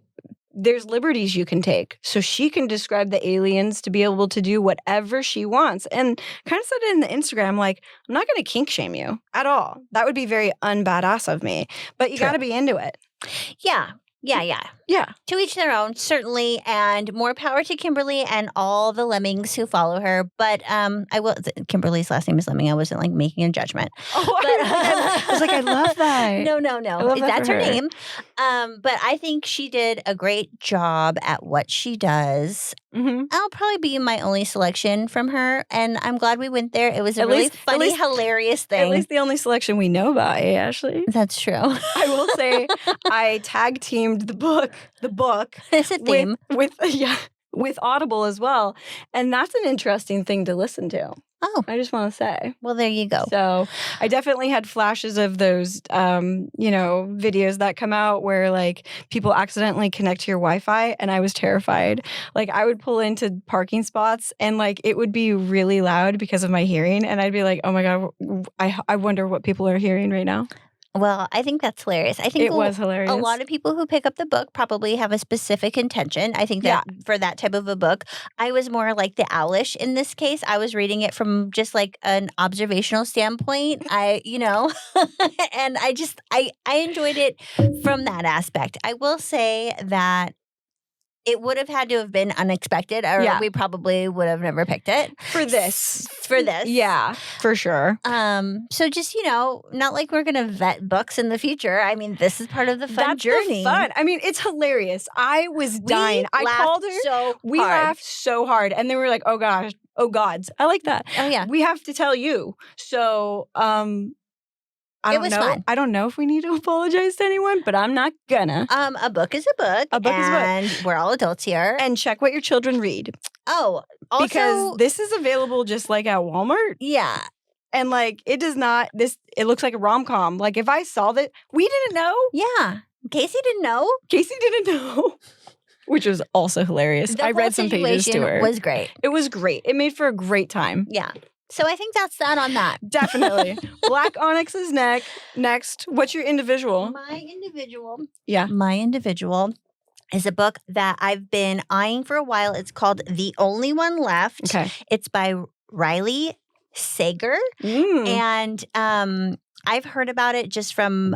there's liberties you can take. So she can describe the aliens to be able to do whatever she wants. And kind of said it in the Instagram, like, I'm not going to kink shame you at all. That would be very unbadass of me. But you got to be into it. Yeah. Yeah. To each their own, certainly, and more power to Kimberly and all the lemmings who follow her. But Kimberly's last name is Lemming. I wasn't like making a judgment. Oh, I was like, I love that. No. That's her name. But I think she did a great job at what she does. Mm-hmm. I'll probably be my only selection from her, and I'm glad we went there. It was a really funny, hilarious thing. At least the only selection we know about, Ashley? That's true. I will say I tag teamed the book. It's a theme. With Audible as well. And that's an interesting thing to listen to. Oh. I just want to say. Well, there you go. So I definitely had flashes of those, videos that come out where like people accidentally connect to your Wi-Fi, and I was terrified. Like I would pull into parking spots and like it would be really loud because of my hearing. And I'd be like, oh my God, I wonder what people are hearing right now. Well, I think that's hilarious. I think it was hilarious. A lot of people who pick up the book probably have a specific intention. I think that for that type of a book, I was more like the owlish in this case. I was reading it from just like an observational standpoint. And I enjoyed it from that aspect. I will say that it would have had to have been unexpected, or we probably would have never picked it. For this. Yeah, for sure. So just, not like we're going to vet books in the future. I mean, this is part of the fun journey. That's fun. I mean, it's hilarious. I was dying. I called her. We laughed so hard. And they were like, oh gosh, oh gods. I like that. Oh yeah. We have to tell you. So, I don't know. Fun. I don't know if we need to apologize to anyone, but I'm not gonna. A book is a book. A book is a book. And we're all adults here. And check what your children read. Oh, also, because this is available just like at Walmart. Yeah. And like it does not it looks like a rom-com. Like if I saw that, we didn't know. Yeah. Casey didn't know. Which was also hilarious. I read some pages to her. It was great. It was great. It made for a great time. Yeah. So I think that's that on that. Definitely. Black Onyx is next. What's your individual? My individual. Yeah. My individual is a book that I've been eyeing for a while. It's called The Only One Left. Okay. It's by Riley Sager. And I've heard about it just from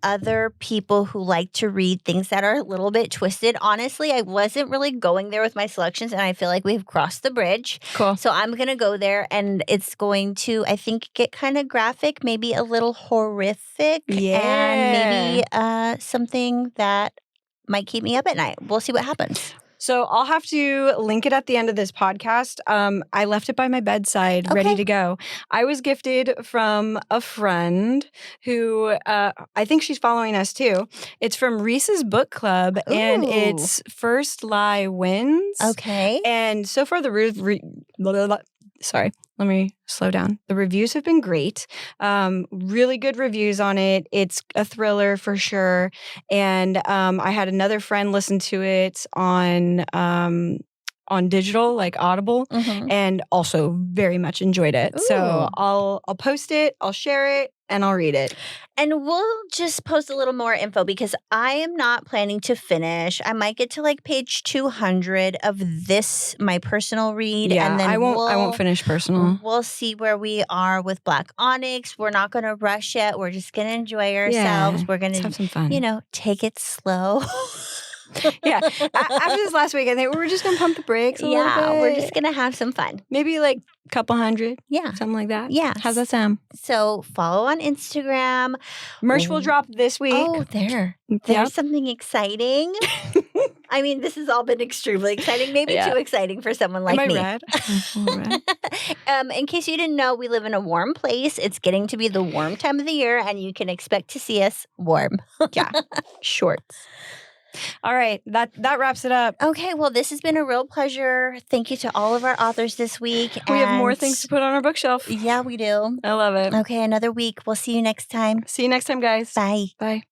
other people who like to read things that are a little bit twisted. Honestly, I wasn't really going there with my selections, and I feel like we've crossed the bridge. Cool. So I'm going to go there, and it's going to, I think, get kind of graphic, maybe a little horrific, and maybe something that might keep me up at night. We'll see what happens. So I'll have to link it at the end of this podcast. I left it by my bedside, ready to go. I was gifted from a friend who I think she's following us too. It's from Reese's Book Club, and it's First Lie Wins. Okay. And so far sorry, let me slow down. The reviews have been great. Really good reviews on it. It's a thriller for sure. And I had another friend listen to it on digital, like Audible, and also very much enjoyed it. Ooh. So I'll post it. I'll share it. and I'll read it. And we'll just post a little more info because I am not planning to finish. I might get to like page 200 of this, my personal read. Yeah, and then I won't finish personal. We'll see where we are with Black Onyx. We're not going to rush it. We're just going to enjoy ourselves. Yeah, We're going let's have some fun. Take it slow. Yeah. After this last week, I think we're just going to pump the brakes a little bit. We're just going to have some fun. Maybe like a couple hundred. Yeah. Something like that. Yeah. How's that sound? So follow on Instagram. Merch will drop this week. Oh, there's something exciting. I mean, this has all been extremely exciting. Maybe too exciting for someone like me. Am I red? In case you didn't know, we live in a warm place. It's getting to be the warm time of the year, and you can expect to see us warm. Yeah. Shorts. All right. That wraps it up. Okay. Well, this has been a real pleasure. Thank you to all of our authors this week. We have more things to put on our bookshelf. Yeah, we do. I love it. Okay. Another week. We'll see you next time. See you next time, guys. Bye. Bye.